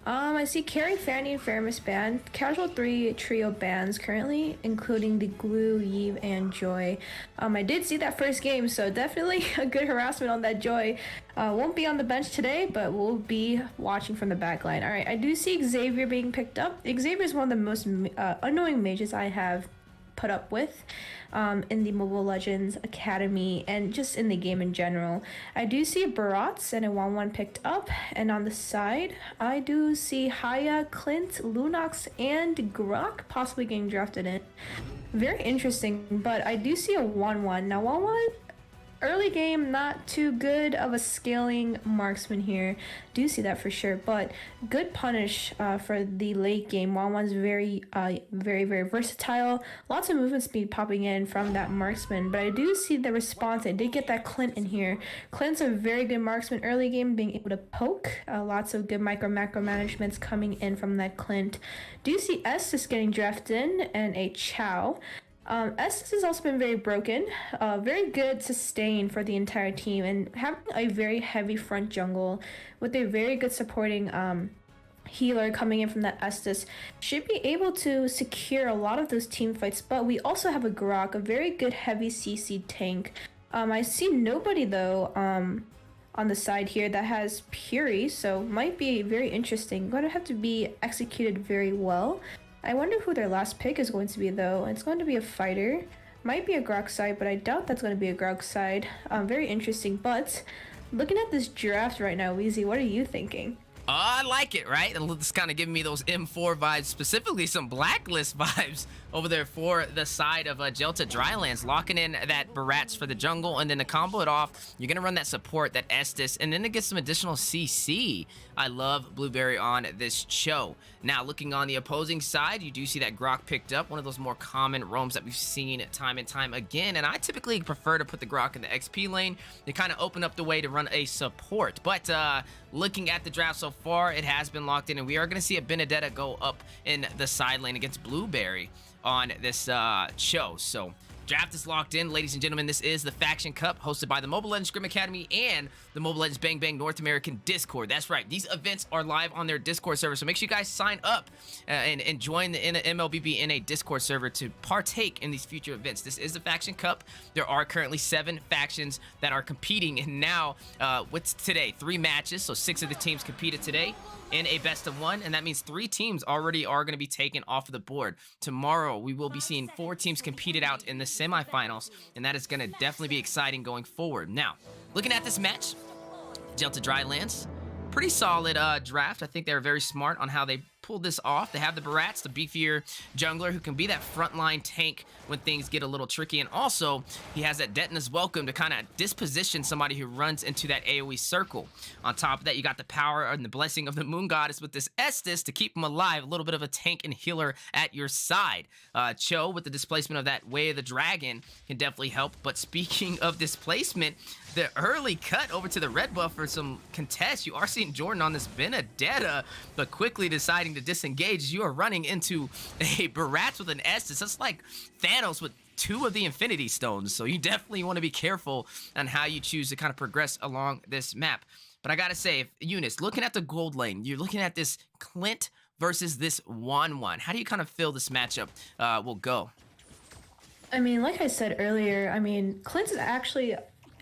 Speaker 17: I see Carrie, Fanny, and Faramus banned. Casual 3 trio bans currently, including the Glue, Yves, and Joy. I did see that first game, so definitely a good harassment on that Joy. Won't be on the bench today, but we'll be watching from the back line. All right, I do see Xavier being picked up. Xavier is one of the most annoying mages I have put up with in the Mobile Legends Academy and just in the game in general. I do see Barats and a 1-1 picked up, and on the side I do see Haya, Clint, Lunox, and Grok possibly getting drafted in. Very interesting, but I do see a 1-1. Now 1-1 early game, not too good of a scaling marksman here. Do see that for sure, but good punish for the late game. 1-1's very versatile. Lots of movement speed popping in from that marksman, but I do see the response. I did get that Clint in here. Clint's a very good marksman early game, being able to poke. Lots of good macro managements coming in from that Clint. Do see Estes getting drafted in, and a Chow. Estes has also been very broken, very good sustain for the entire team, and having a very heavy front jungle with a very good supporting healer coming in from that Estes should be able to secure a lot of those team fights. But we also have a Grok, a very good heavy CC tank. I see nobody though on the side here that has Puri, so might be very interesting. Going to have to be executed very well. I wonder who their last pick is going to be though. It's going to be a fighter. Might be a Grok side, but I doubt that's going to be a Grok side. Very interesting. But looking at this draft right now, Weezy, what are you thinking?
Speaker 12: I like it, right? And it's kind of giving me those M4 vibes, specifically some Blacklist vibes over there for the side of Ajelta Drylands, locking in that Barats for the jungle, and then to combo it off, you're going to run that support, that Estes, and then to get some additional CC. I love Blueberry on this show. Now, looking on the opposing side, you do see that Grok picked up, one of those more common roams that we've seen time and time again, and I typically prefer to put the Grok in the XP lane to kind of open up the way to run a support. But looking at the draft so far, it has been locked in, and we are going to see a Benedetta go up in the side lane against Blueberry on this show. So draft is locked in, ladies and gentlemen. This is the Faction Cup, hosted by the Mobile Legends Scrim Academy and the Mobile Legends Bang Bang North American Discord. That's right, these events are live on their Discord server, so make sure you guys sign up and join the MLBB NA Discord server to partake in these future events. This is the Faction Cup. There are currently 7 factions that are competing, and now with today 3 matches, so 6 of the teams competed today in a best of 1, and that means 3 teams already are going to be taken off of the board. Tomorrow we will be seeing 4 teams competed out in the semifinals, and that is going to definitely be exciting going forward. Now, looking at this match, Ajelta Drylands, pretty solid draft. I think they were very smart on how they pulled this off. They have the Barats, the beefier jungler who can be that frontline tank when things get a little tricky, and also he has that Detna's Welcome to kind of disposition somebody who runs into that AoE circle. On top of that, you got the power and the blessing of the Moon Goddess with this Estes to keep him alive, a little bit of a tank and healer at your side. Cho with the displacement of that Way of the Dragon can definitely help. But speaking of displacement, the early cut over to the red buff for some contest. You are seeing Jordan on this Benedetta, but quickly deciding to disengage. You are running into a Barats with an Estes. That's like Thanos with 2 of the Infinity Stones. So you definitely want to be careful on how you choose to kind of progress along this map. But I gotta say, if Eunice, looking at the gold lane, you're looking at this Clint versus this 1-1. How do you kind of feel this matchup will go?
Speaker 17: I mean, like I said earlier, I mean, Clint is actually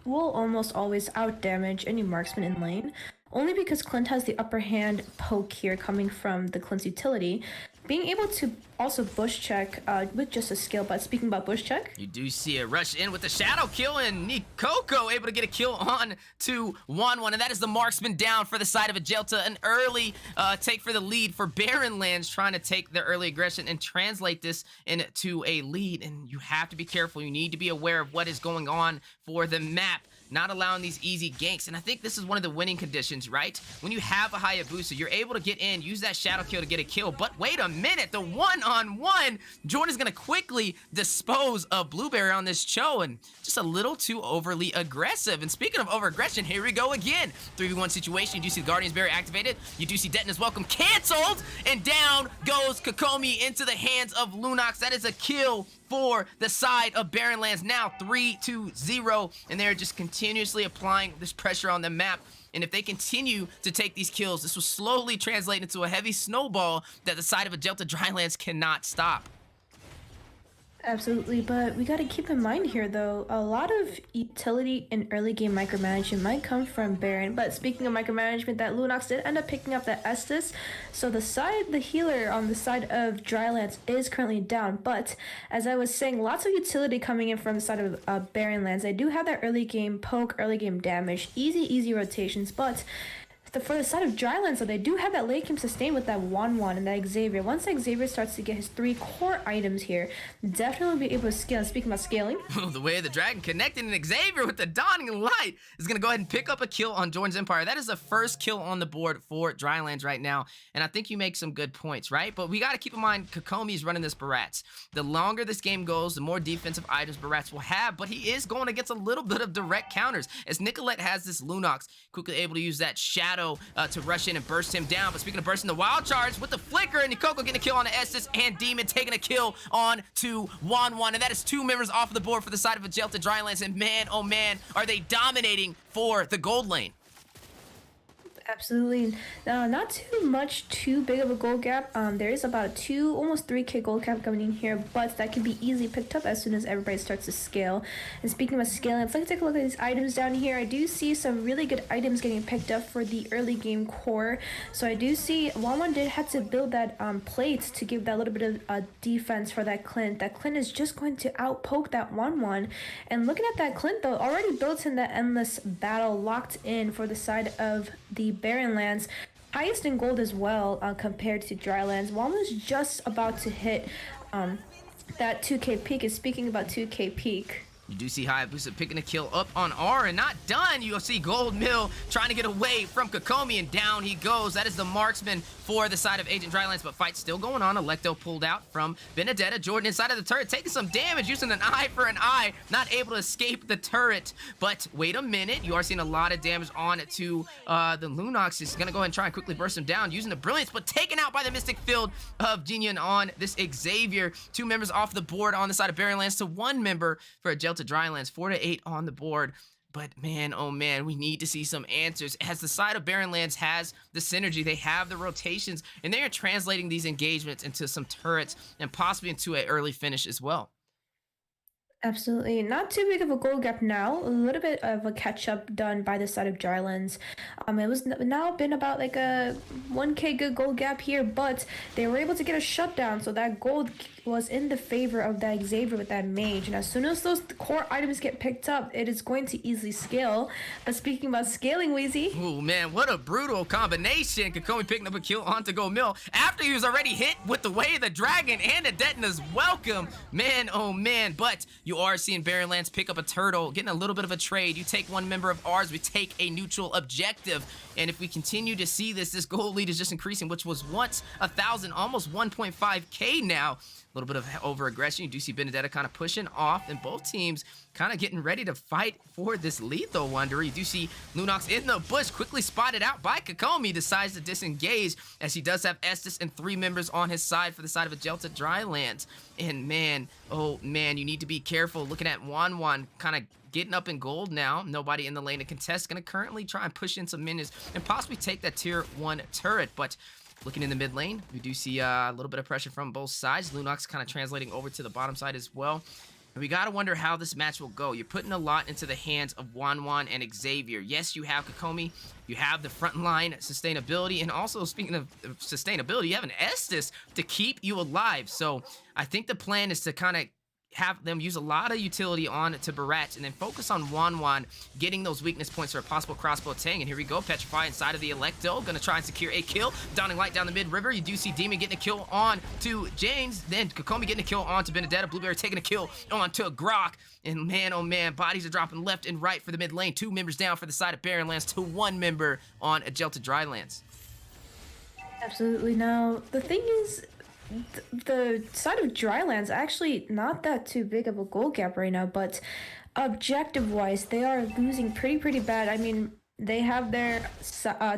Speaker 17: will almost always outdamage any marksman in lane, only because Clint has the upper hand poke here coming from the Clint's utility. Being able to also bush check with just a skill, but speaking about bush check,
Speaker 12: you do see a rush in with the shadow kill, and Nikoko able to get a kill on to 1-1, and that is the marksman down for the side of Ajelta. An early take for the lead for Barren Lands, trying to take their early aggression and translate this into a lead, and you have to be careful. You need to be aware of what is going on for the map, not allowing these easy ganks. And I think this is one of the winning conditions, right? When you have a Hayabusa, you're able to get in, use that shadow kill to get a kill. But wait a minute, the one-on-one, Jordan's gonna quickly dispose of Blueberry on this Cho, and just a little too overly aggressive. And speaking of over-aggression, here we go again. 3v1 situation, you do see the Guardian's Barrier activated, you do see Detna's Welcome canceled, and down goes Kokomi into the hands of Lunox. That is a kill for the side of Barren Lands, now 3-0, and they're just continuously applying this pressure on the map. And if they continue to take these kills, this will slowly translate into a heavy snowball that the side of Ajelta Drylands cannot stop.
Speaker 17: absolutely, but we got to keep in mind here, though, a lot of utility and early game micromanagement might come from Baron. But speaking of micromanagement, that Lunox did end up picking up that Estus. So the healer on the side of Drylands is currently down. But as I was saying, lots of utility coming in from the side of Barren Lands. They do have that early game poke, early game damage, easy rotations, but for the side of Drylands, though, they do have that late game sustain with that 1-1 and that Xavier. Once that Xavier starts to get his 3 core items here, definitely be able to scale. And speaking about scaling,
Speaker 12: the way the Dragon connected, and Xavier with the Dawning Light is going to go ahead and pick up a kill on Jordan's Empire. That is the first kill on the board for Drylands right now, and I think you make some good points, right? But we got to keep in mind, Kokomi is running this Barats. The longer this game goes, the more defensive items Barats will have, but he is going against a little bit of direct counters, as Nicolette has this Lunox, quickly able to use that Shadow to rush in and burst him down. But speaking of bursting, the Wild Charge with the Flicker, and Nikoko getting a kill on the Estus, and Demon taking a kill on to 1-1, and that is 2 members off of the board for the side of Ajelta Drylands, and man, oh man, are they dominating for the gold lane.
Speaker 17: absolutely. Not too big of a gold gap. There is about a almost 3k gold gap coming in here, but that can be easily picked up as soon as everybody starts to scale. And speaking of scaling, let's take a look at these items down here. I do see some really good items getting picked up for the early game core. So I do see 1-1 did have to build that plate to give that little bit of defense for that Clint. That Clint is just going to outpoke that 1-1. And looking at that Clint, though, already built in that endless battle locked in for the side of the Barren Lands, highest in gold as well compared to Drylands. One was just about to hit that 2k peak. And speaking about 2k peak,
Speaker 12: you do see Hayabusa picking a kill up on R, and not done. You'll see Gold Mill trying to get away from Kokomi, and down he goes. That is the marksman for the side of Agent Drylands, but fight still going on. Electo pulled out from Benedetta. Jordan inside of the turret, taking some damage, using an eye for an eye, not able to escape the turret. But wait a minute, you are seeing a lot of damage on to the Lunox. Is going to go ahead and try and quickly burst him down, using the Brilliance, but taken out by the Mystic Field of Jinyan on this Xavier. 2 members off the board on the side of Barren Lands to 1 member for Ajelta Drylands. 4-8 on the board. But man, oh man, we need to see some answers. As the side of Barren Lands has the synergy, they have the rotations, and they are translating these engagements into some turrets and possibly into an early finish as well.
Speaker 17: absolutely. Not too big of a gold gap now. A little bit of a catch up done by the side of Drylands. It was now been about like a 1k good gold gap here, but they were able to get a shutdown, so that gold was in the favor of that Xavier with that mage. And as soon as those core items get picked up, it is going to easily scale. But speaking about scaling, Wheezy.
Speaker 12: Oh man, what a brutal combination. Kokomi picking up a kill onto Go Mill after he was already hit with the Way of the Dragon and the Detna's Welcome. Man, oh man, but you are seeing Barren Lands pick up a turtle, getting a little bit of a trade. You take 1 member of ours, we take a neutral objective. And if we continue to see this gold lead is just increasing, which was once 1,000, almost 1.5k now. A little bit of over aggression. You do see Benedetta kind of pushing off, and both teams kind of getting ready to fight for this lethal wonder. You do see Lunox in the bush, quickly spotted out by Kokomi, decides to disengage, as he does have Estus and 3 members on his side for the side of Ajelta Drylands. And man, oh man, you need to be careful. Looking at Wanwan kind of getting up in gold now. Nobody in the lane to contest. Going to currently try and push in some minions and possibly take that tier 1 turret, but looking in the mid lane, we do see a little bit of pressure from both sides. Lunox kind of translating over to the bottom side as well. We gotta wonder how this match will go. You're putting a lot into the hands of Wanwan and Xavier. Yes, you have Kokomi, you have the front line sustainability, and also speaking of sustainability, you have an Estes to keep you alive. So I think the plan is to kind of have them use a lot of utility on to Barrett and then focus on Wanwan getting those weakness points for a possible crossbow tang. And here we go, Petrify inside of the Electo, gonna try and secure a kill. Downing Light down the mid-river. You do see Demon getting a kill on to James, then Kokomi getting a kill on to Benedetta, Blueberry taking a kill on to Grok. And man, oh man, bodies are dropping left and right for the mid lane. 2 members down for the side of Barrenlands to 1 member on Agelta Drylands.
Speaker 17: Absolutely. Now, the thing is, the side of Drylands actually not that too big of a goal gap right now, but objective-wise, they are losing pretty bad. I mean, they have their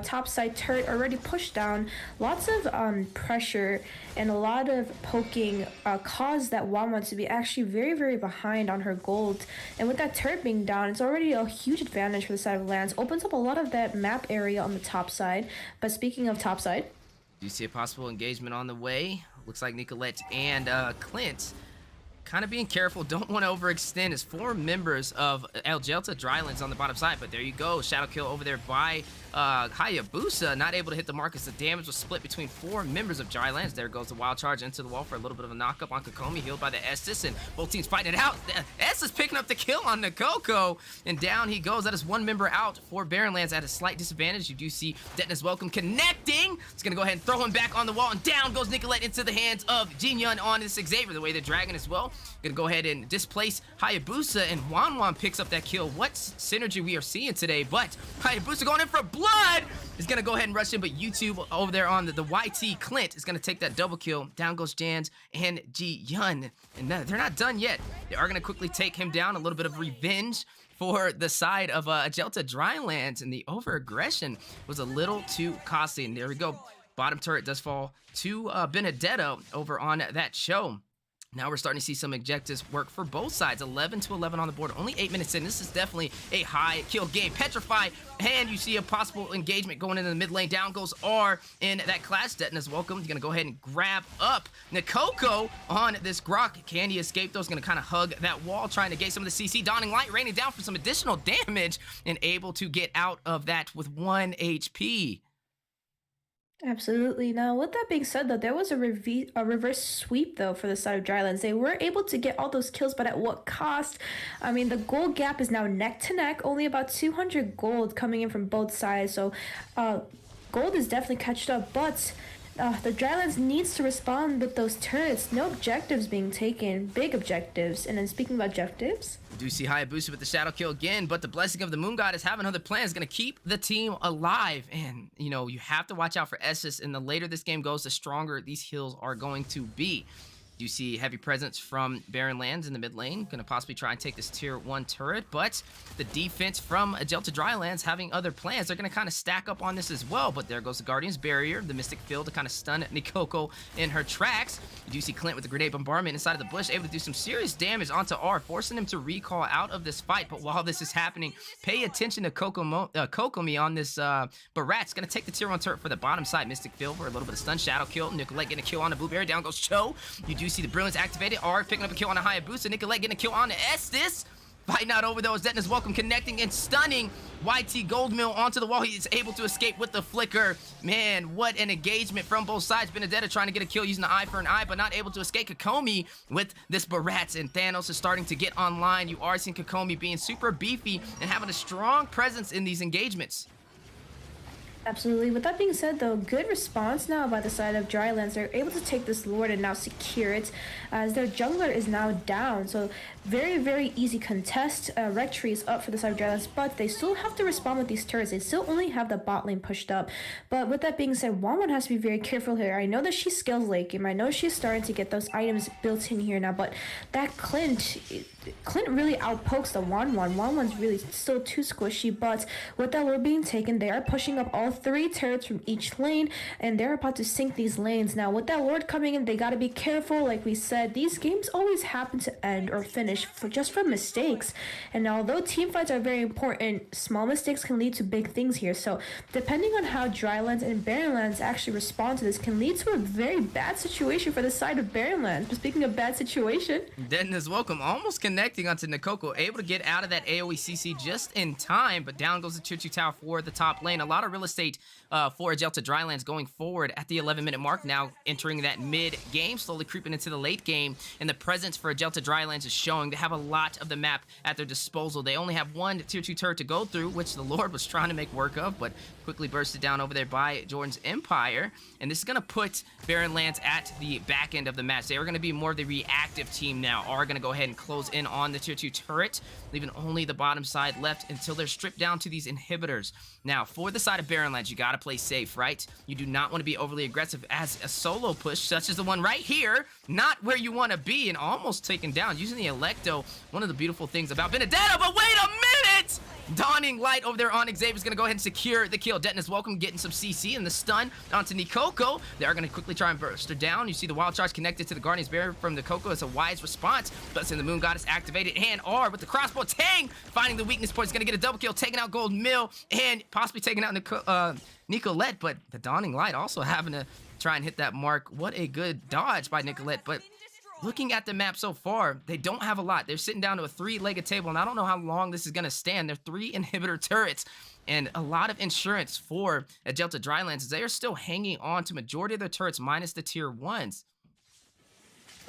Speaker 17: top side turret already pushed down. Lots of pressure and a lot of poking caused that Wanwan to be actually very behind on her gold. And with that turret being down, it's already a huge advantage for the side of Lands. Opens up a lot of that map area on the top side. But speaking of top side,
Speaker 12: do you see a possible engagement on the way? Looks like Nicolette and Clint kind of being careful, don't want to overextend as 4 members of Agelta Drylands on the bottom side, but there you go, shadow kill over there by Hayabusa, not able to hit the mark as the damage was split between 4 members of Drylands. There goes the wild charge into the wall for a little bit of a knock-up on Kokomi, healed by the Estes, and both teams fighting it out. Estes picking up the kill on Nakoko, and down he goes. That is 1 member out for Barrenlands at a slight disadvantage. You do see Detna's Welcome connecting. It's going to go ahead and throw him back on the wall, and down goes Nicolette into the hands of Jin Yun on this Xavier, the way the dragon as well. Gonna go ahead and displace Hayabusa, and Wanwan picks up that kill. What synergy we are seeing today, but Hayabusa going in for blood is gonna go ahead and rush in, but YouTube over there on the YT Clint is gonna take that double kill. Down goes Jans and Ji Yun, and they're not done yet. They are gonna quickly take him down. A little bit of revenge for the side of Agelta Drylands, and the over-aggression was a little too costly. And there we go. Bottom turret does fall to Benedetta over on that show. Now we're starting to see some objectives work for both sides. 11-11 on the board. Only 8 minutes in. This is definitely a high kill game. Petrify, and you see a possible engagement going into the mid lane. Down goes R in that class. Detna's Welcome. He's going to go ahead and grab up Nakoko on this Grok. Can he escape, though? He's going to kind of hug that wall, trying to get some of the CC. Dawning Light raining down for some additional damage and able to get out of that with 1 HP.
Speaker 17: absolutely. Now, with that being said, though, there was a reverse sweep, though, for the side of Drylands. They were able to get all those kills, but at what cost? I mean, the gold gap is now neck to neck, only about 200 gold coming in from both sides. So, gold is definitely catched up, but the Drylands needs to respond with those turrets. No objectives being taken, big objectives. And then speaking of objectives,
Speaker 12: we do see Hayabusa with the shadow kill again, but the blessing of the Moon Goddess having other plans is going to keep the team alive. And, you know, you have to watch out for Estes, and the later this game goes, the stronger these heals are going to be. You see heavy presence from Barrenlands in the mid lane, going to possibly try and take this tier 1 turret, but the defense from Agelta Drylands having other plans. They're going to kind of stack up on this as well, but there goes the Guardian's Barrier, the Mystic Field to kind of stun Nikoko in her tracks. You do see Clint with the grenade bombardment inside of the bush, able to do some serious damage onto R, forcing him to recall out of this fight. But while this is happening, pay attention to Kokomi on this Barat's going to take the tier 1 turret for the bottom side. Mystic Field for a little bit of stun, shadow kill. Nicolette getting a kill on the Blueberry, down goes Cho. You do see the Brilliance activated. R picking up a kill on a Hayabusa. Nicolette getting a kill on the Estes. Fighting out over those. Detna's Welcome connecting and stunning YT Goldmill onto the wall. He is able to escape with the flicker. Man, what an engagement from both sides. Benedetta trying to get a kill using the eye for an eye, but not able to escape. Kokomi with this Barats, and Thanos is starting to get online. You are seeing Kokomi being super beefy and having a strong presence in these engagements.
Speaker 17: absolutely. With that being said, though, good response now by the side of Drylands. They're able to take this Lord and now secure it, as their jungler is now down. So very easy contest. Rectory is up for the side of Drylands, but they still have to respond with these turrets. They still only have the bot lane pushed up. But with that being said, Wanwan has to be very careful here. I know that she scales late game. I know she's starting to get those items built in here now, but that Clint really outpokes the Wanwan. Wanwan's really still too squishy, but with that Lord being taken, they are pushing up all 3 turrets from each lane, and they're about to sink these lanes. Now, with that Lord coming in, they got to be careful. Like we said, these games always happen to end or finish just from mistakes. And although team fights are very important, small mistakes can lead to big things here. So depending on how Drylands and Barrenlands actually respond to this, can lead to a very bad situation for the side of Barrenlands. But speaking of bad situation,
Speaker 12: Detna's Welcome almost connecting onto Nikoko, able to get out of that AoE CC just in time, but down goes the Tier 2 tower for the top lane. A lot of real estate for Ajelta Drylands going forward at the 11-minute mark, now entering that mid-game, slowly creeping into the late game, and the presence for Ajelta Drylands is showing. They have a lot of the map at their disposal. They only have one Tier 2 turret to go through, which the Lord was trying to make work of, but quickly bursted down over there by Jordan's Empire, and this is going to put Barren Lands at the back end of the match. They are going to be more of the reactive team now, are going to go ahead and close in on the Tier 2 turret, leaving only the bottom side left until they're stripped down to these inhibitors. Now, for the side of Barren Lands, you got to play safe, right? You do not want to be overly aggressive as a solo push, such as the one right here, not where you want to be, and almost taken down using the Electo. One of the beautiful things about Benedetta, but wait a minute! Dawning Light over there on Xavier's going to go ahead and secure the kill. Detonus Welcome getting some CC and the stun onto Nikoko. They are going to quickly try and burst her down. You see the Wild Charge connected to the Guardian's Barrier from Nikoko. It's a wise response. Blessing the Moon Goddess activated, and R with the crossbow. Tang finding the weakness point. He's going to get a double kill, taking out Gold Mill, and possibly taking out Nicolette, but the Dawning Light also having to try and hit that mark. What a good dodge by Nicolette, but looking at the map so far, they don't have a lot. They're sitting down to a three-legged table, and I don't know how long this is going to stand. They're 3 inhibitor turrets, and a lot of insurance for Ajelta Drylands. They are still hanging on to majority of their turrets minus the tier 1s.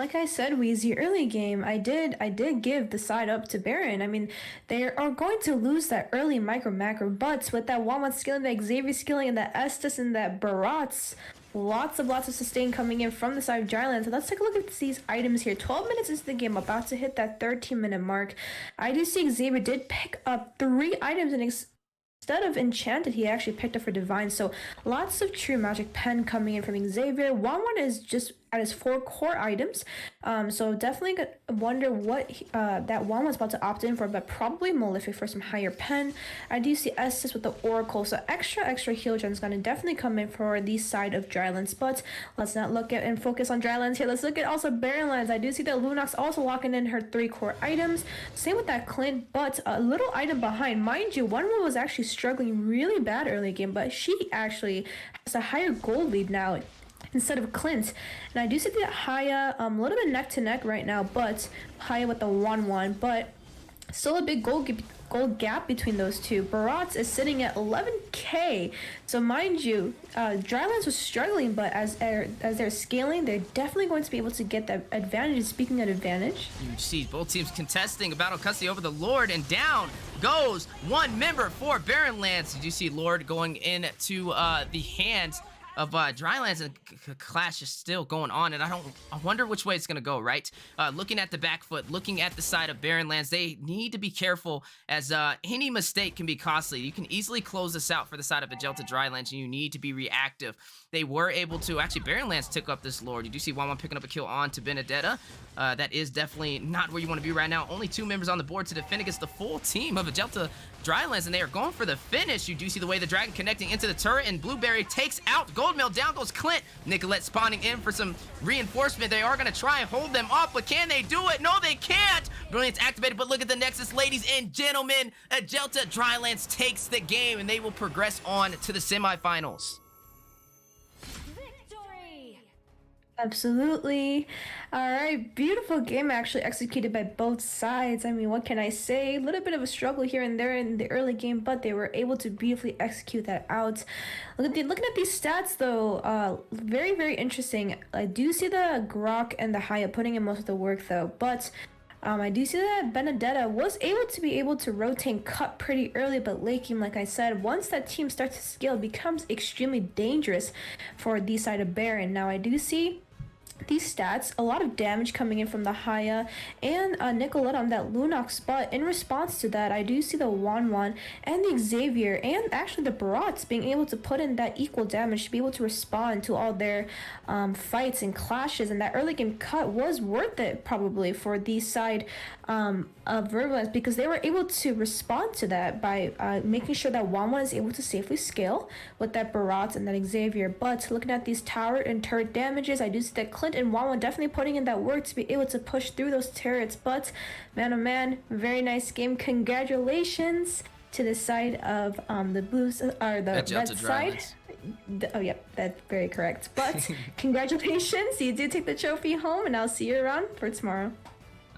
Speaker 17: Like I said, Wheezy, early game, I did give the side up to Baron. I mean, they are going to lose that early micro-macro, but with that 1-1 skilling, that Xavier skilling, and that Estes and that Barats, lots of sustain coming in from the side of Drylands. So let's take a look at these items here. 12 minutes into the game, about to hit that 13-minute mark. I do see Xavier did pick up 3 items, and instead of Enchanted, he actually picked up for Divine. So lots of True Magic Pen coming in from Xavier. 1-1 is just at his 4 core items. So definitely gonna wonder what that one was about to opt in for, but probably Malefic for some higher pen. I do see Estes with the Oracle, so extra heal gen is gonna definitely come in for the side of Drylands. But let's not look at and focus on Drylands here. Let's look at also Barrenlands. I do see that Lunox also locking in her 3 core items. Same with that Clint, but a little item behind. Mind you, one was actually struggling really bad early game, but she actually has a higher gold lead now instead of Clint. And I do see that Haya a little bit neck to neck right now, but Haya with the 1-1, but still a big gold gap between those two. Barats is sitting at 11k. So mind you, Drylands was struggling, but as they're scaling, they're definitely going to be able to get that advantage. Speaking of advantage,
Speaker 12: you see both teams contesting a battle custody over the Lord, and down goes one member for Barrenlands. You do see Lord going into the hands of Drylands, and clash is still going on, and I wonder which way it's gonna go, right? Looking at the back foot, looking at the side of Barrenlands, they need to be careful, as any mistake can be costly. You can easily close this out for the side of Ajelta Drylands, and you need to be reactive. They were able to, actually Barrenlands took up this Lord. You do see 1-1 picking up a kill on to Benedetta. That is definitely not where you want to be right now. Only 2 members on the board to defend against the full team of Ajelta Drylands, and they are going for the finish. You do see the way the Dragon connecting into the turret, and Blueberry takes out Goldmill. Down goes Clint. Nicolette spawning in for some reinforcement. They are going to try and hold them off, but can they do it? No, they can't. Brilliance activated, but look at the Nexus, ladies and gentlemen. Ajelta Drylands takes the game, and they will progress on to the semifinals.
Speaker 17: absolutely. All right, beautiful game actually executed by both sides. I mean, what can I say? A little bit of a struggle here and there in the early game, but they were able to beautifully execute that out. Looking at these stats though, very, very interesting. I do see the Grok and the Haya putting in most of the work though, but I do see that Benedetta was able to rotate and cut pretty early, but late game, like I said, once that team starts to scale, it becomes extremely dangerous for the side of Baron. Now I do see these stats, a lot of damage coming in from the Haya and Nicolette on that Lunox, but in response to that, I do see the 1-1 and the Xavier and actually the Barats being able to put in that equal damage to be able to respond to all their fights and clashes, and that early game cut was worth it probably for the side of Verbalance, because they were able to respond to that by making sure that 1-1 is able to safely scale with that Barats and that Xavier. But looking at these tower and turret damages, I do see that Clint and 1-1 definitely putting in that work to be able to push through those turrets. But man, oh man, very nice game. Congratulations to the side of the blues, or the red side. Oh, yep, that's very correct. But congratulations, you did take the trophy home, and I'll see you around for tomorrow.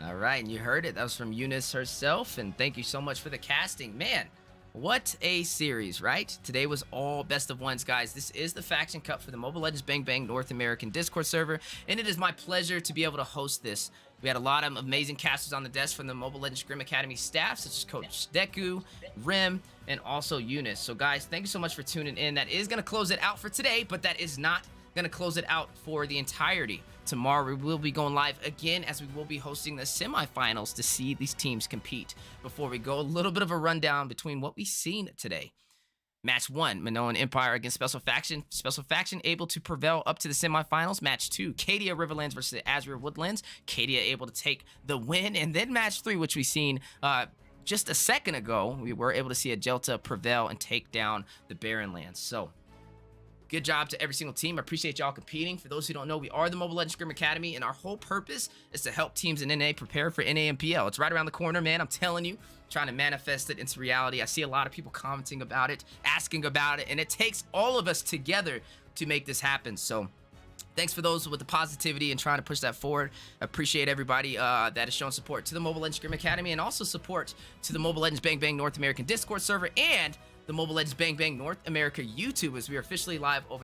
Speaker 12: All right, and you heard it. That was from Eunice herself, and thank you so much for the casting. Man, what a series, right? Today was all best of ones, guys. This is the Faction Cup for the Mobile Legends Bang Bang North American Discord server, and it is my pleasure to be able to host this. We had a lot of amazing casters on the desk from the Mobile Legends Scrim Academy staff, such as Coach Deku, Rim, and also Eunice. So, guys, thank you so much for tuning in. That is going to close it out for today, but that is not going to close it out for the entirety. Tomorrow we will be going live again, as we will be hosting the semifinals to see these teams compete. Before we go, a little bit of a rundown between what we've seen today. Match 1, Minoan Empire against Special Faction. Special Faction able to prevail up to the semifinals. Match 2, Cadia Riverlands versus Azure Woodlands. Cadia able to take the win. And then match 3, which we seen just a second ago, we were able to see Ajelta prevail and take down the Barrenlands. So, good job to every single team. I appreciate y'all competing. For those who don't know, we are the Mobile Legends Scrim Academy, and our whole purpose is to help teams in NA prepare for NAMPL. It's right around the corner, man. I'm telling you, trying to manifest it into reality. I see a lot of people commenting about it, asking about it, and it takes all of us together to make this happen. So thanks for those with the positivity and trying to push that forward. I appreciate everybody that has shown support to the Mobile Legends Scrim Academy, and also support to the Mobile Legends Bang Bang North American Discord server and the Mobile Legends Bang Bang North America YouTube, as we are officially live over